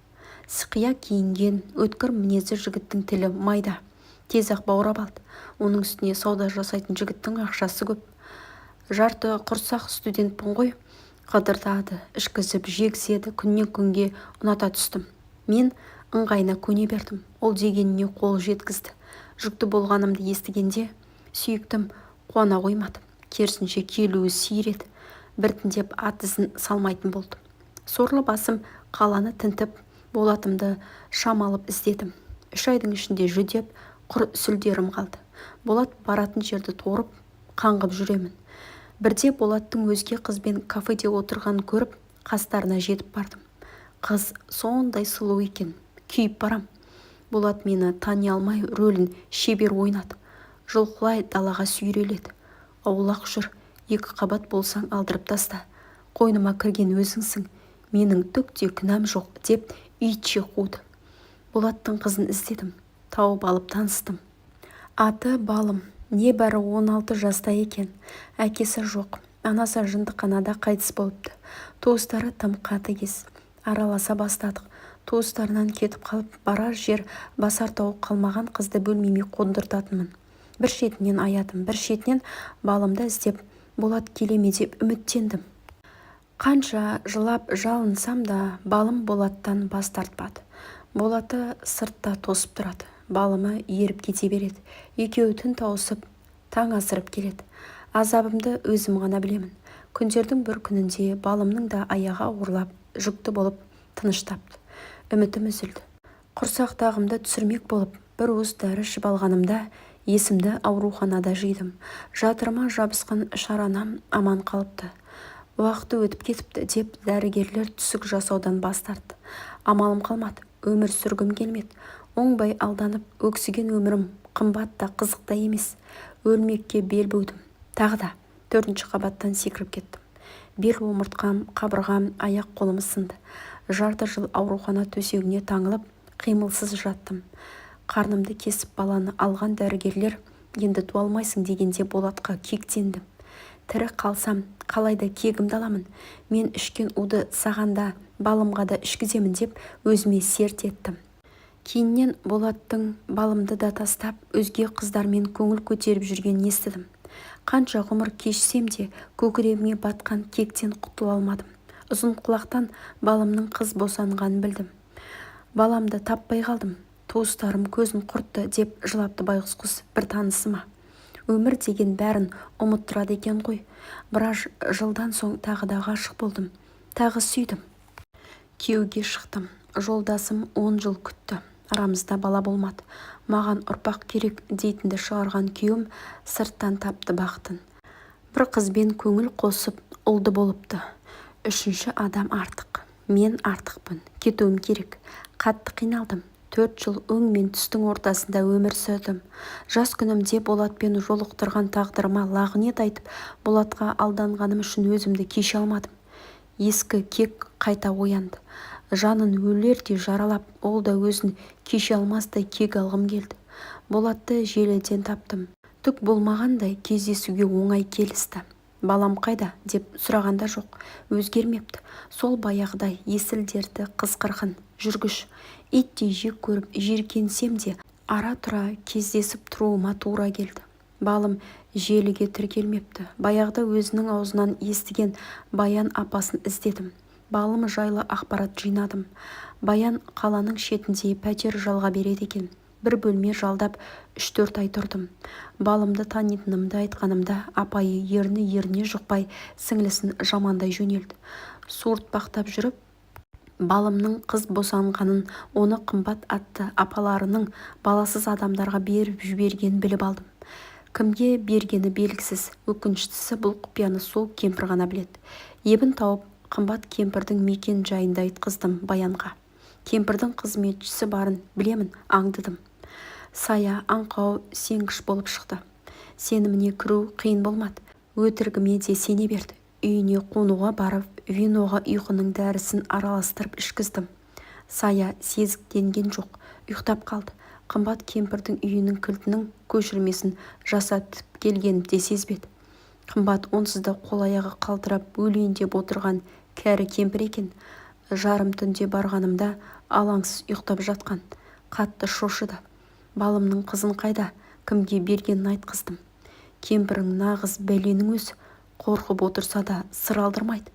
Сықия киінген, өткір мінезді жігіттің тілі майда. Тез-ақ баурап алды. Оның үстіне сауда жасайтын жігіттің ақшасы көп. Жарты құрсақ студентпін ғой. Қыдыртады, ішкізіп, жегізеді, күннен күнге ұната түстім. Мен ыңғайына көне бердім. Ол дегеніне қол жеткізді. Жүкті болғанымды естігенде сүйіктім қуана қоймады. Керісінше келуі сиреді. Біртіндеп ат ізін салмайтын болды. Сорлы басым қаланы тінтіп, Болатымды шамалып іздедім. 3 айдың ішінде жүдеп, құр сүлдерім қалды. Болат баратын жерді торып, қаңғып жүремін. Бірде Болаттың өзге қызбен кафеде отырғанын көріп, қастарына жетіп бардым. Қыз сондай сұлу екен, күйіп барам. Болат мені тани алмай рөлін шебер ойнады. Жұлқылай далаға сүйреледі. Аулақ жүр, 2 қабат болсаң алдырып таста. Қойныма кірген өзіңсің, менің түк те күнәм жоқ деп итше қуды. Болаттың қызын іздедім, тауып алып таныстым. Аты Балым, небәрі 16 жаста екен. Әкесі жоқ, анасы жындықханада қайтыс болыпты. Туыстары тым қатыгез. Араласа бастадық. Туыстарынан кетіп қалып, барар жер басар тауып қалмаған қызды бөлмеме қондыртатынмын. Бір шетінен аядым, бір шетінен Балымды іздеп, Болат келеме деп үміттендім. Қанша жылап жалынсам да Балым Болаттан бас тартпады. Болаты сыртта тосып тұрады. Балымы еріп кете береді. Екеуі түн тауысып, таң асырып келеді. Азабымды өзім ғана білемін. Күндердің бір күнінде Балымның да аяғы ауырлап, жүкті болып тыныш тапты. Үмітім үзілді. Құрсақтағымды түсірмек болып, бір уыс дәрі ішіп алғанымда есімді ауруханада жидым. Жатырыма жабысқан шаранам аман қалыпты. Уақыты өтіп кетіпті деп дәрігерлер түсік жасаудан бас тартты. Амалым қалмады. Өмір сүргім келмеді. Оңбай алданып, өксіген өмірім қымбат та қызық та емес. Өлмекке бел будым. Тағы да 4-ші қабаттан секіріп кеттім. Бел омыртқам, қабырғам, аяқ қолым сынды. Жарты жыл аурухана төсегіне таңылып, қимылсыз жаттым. Қарнымды кесіп баланы алған дәрігерлер енді туа алмайсың дегенде Болатқа кектендім. Тірі қалсам, қалайда кегімді аламын. Мен ішкен уды сағанда, Балымға да ішкіземін деп өзіме серт еттім. Кейіннен Болаттың Балымды да тастап, өзге қыздармен көңіл көтеріп жүргенін естідім. Қанша ғұмыр кешсем де көкірегіме батқан кектен құтыла алмадым. Ұзын құлақтан Балымның қыз босанғанын білдім. Баламды таппай қалдым. Туыстарым көзін құртты деп жылапты байғұс құс бір танысыма. Өмір деген бәрін ұмыттырады екен ғой. Біраз жылдан соң тағы да ғашық болдым. Тағы сүйдім. Күйеуге шықтым. Жолдасым 10 жыл күтті. Арамызда бала болмады. Маған ұрпақ керек дейтінді шығарған күйеуім сырттан тапты бақытын. Бір қызбен көңіл қосып ұлды болыпты. Үшінші адам артық. Мен артықпын. Кетуім керек. Қатты қиналдым. 4 жыл өң мен түстің ортасында өмір сүрдім. Жас күнімде Болатпен жолықтырған тағдырыма лағнет айтып, Болатқа алданғаным үшін өзімді кеше алмадым. Ескі кек қайта оянды. Жанын өлердей жаралап, ол да өзін кеше алмастай кек алғым келді. Болатты желіден таптым. Түк болмағандай кездесуге оңай келісті. Балам қайда деп сұрағанда жоқ, өзгермепті. Сол баяғыдай есіл-дерті қысқырған жүргіш. Иттей жек көріп жеркенсем де ара-тұра кездесіп тұруыма тура келді. Балым желіге тіркелмепті. Баяғыда өзінің аузынан естіген Баян апасын іздедім. Балым жайлы ақпарат жинадым. Баян қаланың шетінде пәтер жалға береді екен. Бір бөлме жалдап 3-4 ай тұрдым. Балымды танитынымды айтқанымда апайы ерні жұқпай сіңлісін жамандай жөнелді. Суыртпақтап жүріп, балымның қыз босанғанын, оны қымбат атты апаларының баласыз адамдарға беріп жіберген біліп алдым. Кімге бергені белгісіз. Өкініштісі бұл құпияны сол кемпір ғана біледі. Ебін тауып, қымбат кемпірдің мекен жайында айтқыздым Баянға. Кемпірдің қызметшісі барын білемін, аңдыдым. Сая аңқау сенгіш болып шықты. Сеніміне кіру қиын болмады. Өтірігіме де сене берді. Үйіне қонуға барып, виноға ұйқының дәрісін араластырып ішкіздім. Сая сезіктенген жоқ, ұйықтап қалды. Қымбат кемпірдің үйінің кілтінің көшірмесін жасатып келгенін де сезбеді. Қымбат онсыз да қол-аяғы қалтырап өлейін деп отырған кәрі кемпір екен. Жарым түнде барғанымда алаңсыз ұйықтап жатқан. Қатты шошыды. Балымның қызын қайда, кімге бергенін айтқыздым. Кемпірің нағыз бәленің өзі. Қорқып отырса да сыр алдырмайды.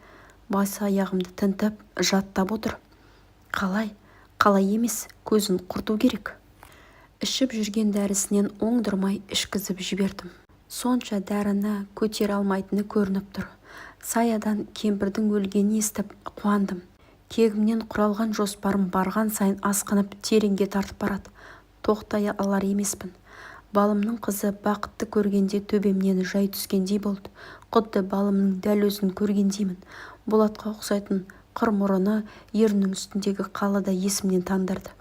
Бас аяғымды тінтіп, жаттап отыр. Қалай емес, көзін құрту керек. Ішіп жүрген дәрісінен оңдырмай ішкізіп жібердім. Сонша дәріні көтере алмайтыны көрініп тұр. Саядан кемпірдің өлгенін естіп қуандым. Кегімнен құралған жоспарым барған сайын асқынып тереңге тартып барады. Тоқтай алар емеспін. Балымның қызы бақытты көргенде төбемнен жай түскендей болды. Құдды балымның дәл өзін көргендеймін. Болатқа ұқсайтын қыр мұрыны ернінің үстіндегі қалада есімнен тандырды.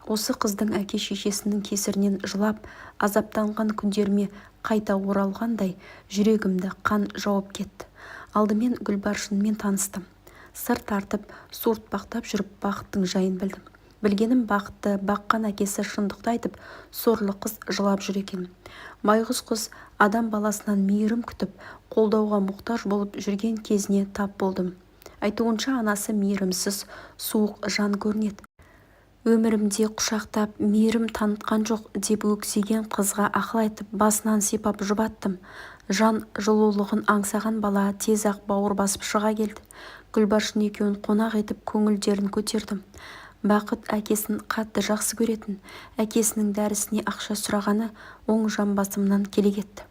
Осы қыздың әке-шешесінің кесірінен жылап, азаптанған күндеріме қайта оралғандай жүрегімді қан жауып кетті. Алдымен Гүлбаршынмен таныстым. Сыр тартып, суыртпақтап жүріп Бақыттың жайын білдім. Білгенім Бақытты баққан әкесі шындықты айтып, сорлы қыз жылап жүр екен. Байғұс қыз адам баласынан мейірім күтіп, қолдауға мұқтаж болып жүрген кезіне тап болдым. Айтуынша анасы мейірімсіз, суық жан көрінеді. Өмірімде құшақтап, мейірім танытқан жоқ деп өксеген қызға ақыл айтып, басынан сипап жұбаттым. Жан жылулығын аңсаған бала тез-ақ бауыр басып шыға келді. Гүлбаршын екеуін қонақ етіп көңілдерін көтердім. Бақыт әкесін қатты жақсы көретін. Әкесінің дәрісіне ақша сұрағаны оң жамбасымнан келе кетті.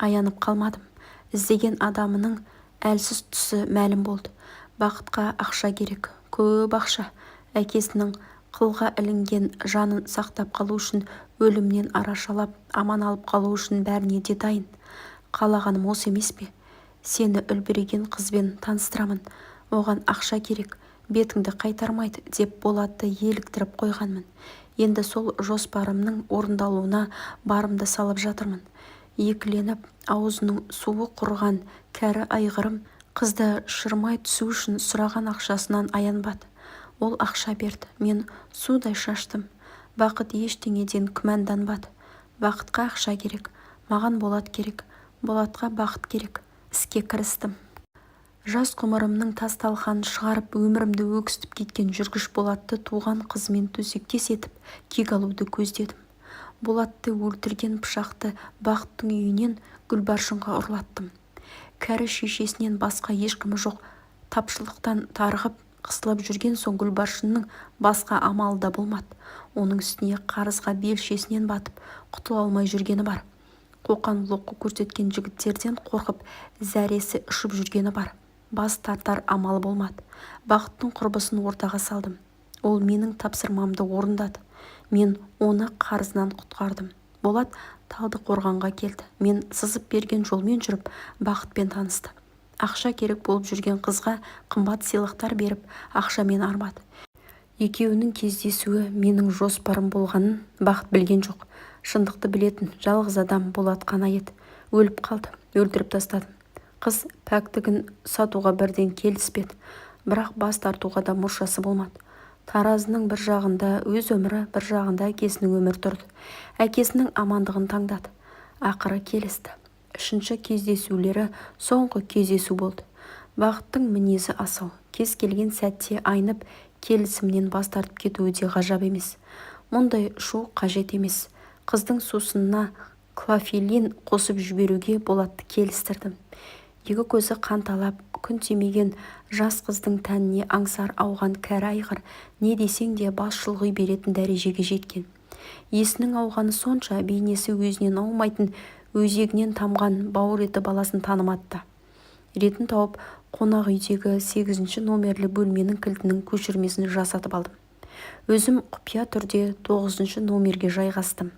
Аянып қалмадым. Іздеген адамының әлсіз тұсы мәлім болды. Бақытқа ақша керек, көп ақша. Әкесінің қылға ілінген жанын сақтап қалу үшін, өлімнен арашалап, аман алып қалу үшін бәріне де дайын. Қалағаным осы емес пе? Сені үлбіреген қызбен таныстырамын. Оған ақша керек, бетіңді қайтармайды деп Болатты еліктіріп қойғанмын. Енді сол жоспарымның орындалуына барымды салып жатырмын. Екіленіп, аузының суы құрған кәрі айғырым қызды шырмай түсу үшін сұраған ақшасынан аянбады. Ол ақша берді. Мен судай шаштым. Бақыт ештеңеден күмәнданбады. Бақытқа ақша керек, маған Болат керек. Болатқа бақыт керек. Іске кірістім. Жас ғұмырымның тас-талқанын шығарып, өмірімді өксітіп кеткен жүргіш Болатты туған қызымен төсектес етіп, кек алуды көздедім. Болатты өлтірген пышақты Бақыттың үйінен Гүлбаршынға ұрлаттым. Кәрі шешесінен басқа ешкімі жоқ. Тапшылықтан тарығып, қысылып жүрген соң Гүлбаршынның басқа амалы да болмады. Оның үстіне қарызға белшесінен батып, құтыла алмай жүргені бар. қоқан-лоққы көрсеткен жігіттерден қорқып зәресі ұшып жүргені бар. Бас тартар амалы болмады. Бақыттың құрбысын ортаға салдым. Ол менің тапсырмамды орындады. Мен оны қарызынан құтқардым. Болат Талдықорғанға келді. Мен сызып берген жолмен жүріп Бақытпен танысты. Ақша керек болып жүрген қызға қымбат сыйлықтар беріп, ақшамен арбады. Екеуінің кездесуі менің жоспарым болғанын Бақыт білген жоқ. Шындықты білетін жалғыз адам Болат қана еді. Өліп қалды, өлтіріп тастадым. Қыз пәктігін сатуға бірден келіспеді, бірақ бас тартуға да мұршасы болмады. Таразының бір жағында өз өмірі, бір жағында әкесінің өмірі тұрды. Әкесінің амандығын таңдады. Ақыры келісті. Үшінші кездесулері соңғы кездесу болды. Бақыттың мінезі асау. Кез келген сәтте айнып, келісімнен бас тартып кетуі де ғажап емес. Мұндай шу қажет емес. Қыздың сусынына клофелин қосып жіберуге Болатты келістірдім. Екі көзі қанталап, күн тимеген жас қыздың тәніне аңсар ауған кәрі айғыр не десең де бас шұлғи беретін дәрежеге жеткен. Есінің ауғаны сонша бейнесі өзінен аумайтын, өзегінен тамған бауыр еті баласын таныматты. Ретін тауып, қонақ үйдегі 8 номерлі бөлменің кілтінің көшірмесін жасатып алдым. Өзім құпия түрде 9 номерге жайғастым.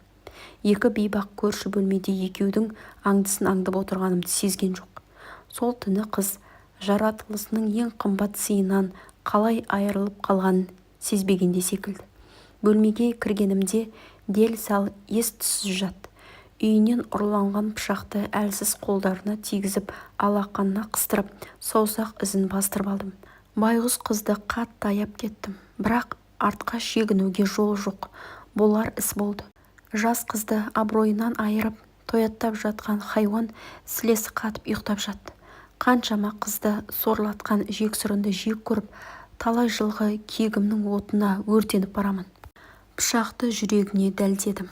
Екі бейбақ көрші бөлмеде екеудің аңдысын аңдып отырғанымды сезген жоқ. Сол түні қыз жаратылысының ең қымбат сыйынан қалай айырылып қалғанын сезбегенде секілді. Бөлмеге кіргенімде дел сал ес-түссіз жатты. Үйінен ұрланған пышақты әлсіз қолдарына тигізіп, алақанына қыстырып, саусақ ізін бастырып алдым. Байғұс қызды қатты аяп кеттім, бірақ артқа шегінуге жол жоқ. Болар іс болды. Жас қызды абыройынан айырып, тояттап жатқан хайуан сілесі қатып ұйықтап жатты. Қаншама қызды сорлатқан жексұрынды жек көріп, талай жылғы кегімнің отына өртеніп барамын. Пышақты жүрегіне дәлдедім.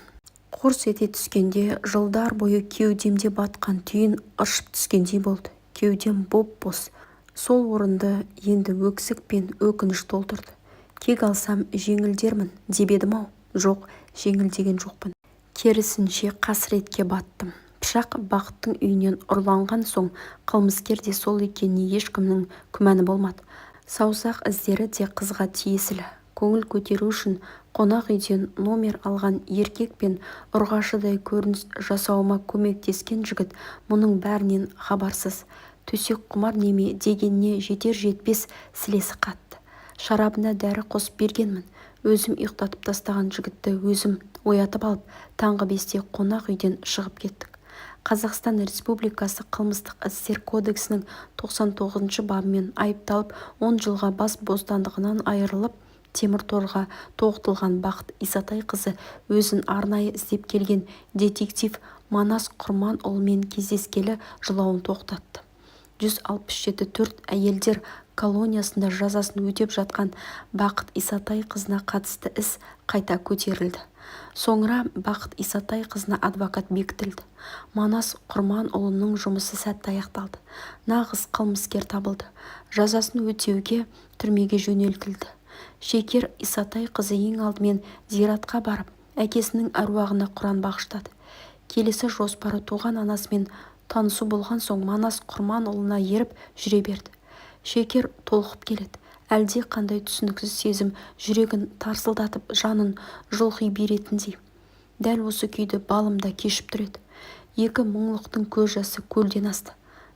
Қорс ете түскенде жылдар бойы кеудемде батқан түйін ыршып түскендей болды. Кеудем боп-бос. Сол орынды енді өксік пен өкініш толтырды. Кек алсам жеңілдермін деп едім-ау. Жоқ, жеңілдеген жоқпын. Керісінше қасіретке баттым. Пышақ Бақыттың үйінен ұрланған соң қылмыскер де сол екеніне ешкімнің күмәні болмады. Саусақ іздері де қызға тиесілі. Көңіл көтеру үшін қонақ үйден номер алған еркек пен ұрғашыдай көрініс жасауыма көмектескен жігіт мұның бәрінен хабарсыз. Төсек құмар неме дегеніне жетер-жетпес сілесі қатты. Шарабына дәрі қосып бергенмін. Өзім ұйықтатып тастаған жігітті өзім оятып алып, таңғы 5-те қонақ үйден шығып кеттік. Қазақстан Республикасы қылмыстық істер кодексінің 99 бабымен айыпталып 10 жылға бас бостандығынан айырылып, темір торға тоғытылған Бақыт Исатайқызы өзін арнайы іздеп келген детектив Манас Құрманұлымен кездескелі жылауын тоқтатты. 167 төрт әйелдер колониясында жазасын өтеп жатқан Бақыт Исатайқызына қатысты іс қайта көтерілді. Соңыра Бақыт Исатайқызына адвокат бекітілді. Манас Құрманұлының жұмысы сәтті аяқталды. Нағыз қылмыскер табылды. Жазасын өтеуге түрмеге жөнелтілді. Шекер Исатайқызы ең алдымен зиратқа барып, әкесінің әруағына Құран бағыштады. Келесі жоспары туған анасымен танысу болған соң Манас Құрманұлына еріп жүре берді. Шекер толқып келеді. Әлде қандай түсініксіз сезім жүрегін тарсылдатып, жанын жұлқи беретіндей. Дәл осы күйді балымда кешіп тұреді. Екі мұңлықтың көз жасы көлден асты.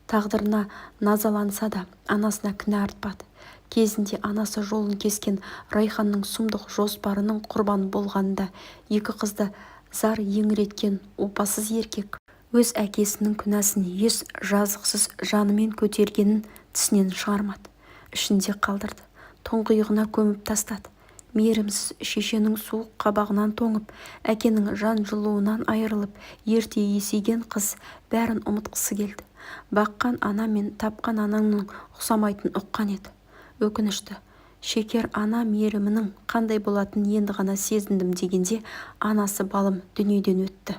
Тағдырына назаланса да, анасына кінә артпады. Кезінде анасы жолын кескен Райханның сұмдық жоспарының құрбаны болғанда екі қызды зар еңіреткен опасыз еркек өз әкесінің күнәсін еш жазықсыз жанымен көтергенін тісінен шығармады. Ішінде қалдырды. Тұңғиығына көміп тастады. Мейірімсіз шешенің суық қабағынан тоңып, әкенің жан жылуынан айырылып, ерте есейген қыз бәрін ұмытқысы келді. Баққан ана мен тапқан анаңның ұқсамайтын ұққан еді. Өкінішті. Шекер ана мейірімінің қандай болатын енді ғана сезіндім дегенде анасы балым дүниеден өтті.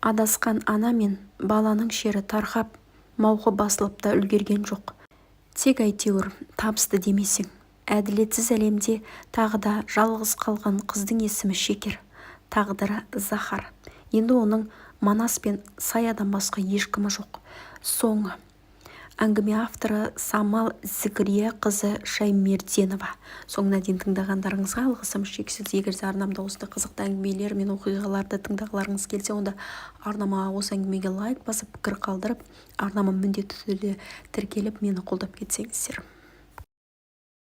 Адасқан ана мен баланың шері тарқап, мауқы басылып та үлгерген жоқ. Тек әйтеуір табысты демесең. Әділетсіз әлемде тағы да жалғыз қалған қыздың есімі Шекер. Тағдыры Захар. Енді оның Манас пен Саядан басқа ешкімі жоқ. Соңы. Әңгіме авторы Самал Зікірия қызы Шаймерденова. Соңына дейін тыңдағандарыңызға алғысым шексіз. Егер де арнамда осындай қызықты әңгімелер мен оқиғаларды тыңдағыларыңыз келсе, онда арнама осы әңгімеге лайк басып, пікір қалдырып, арнама міндетті түрде тіркеліп, мені қолдап кетсеңіздер.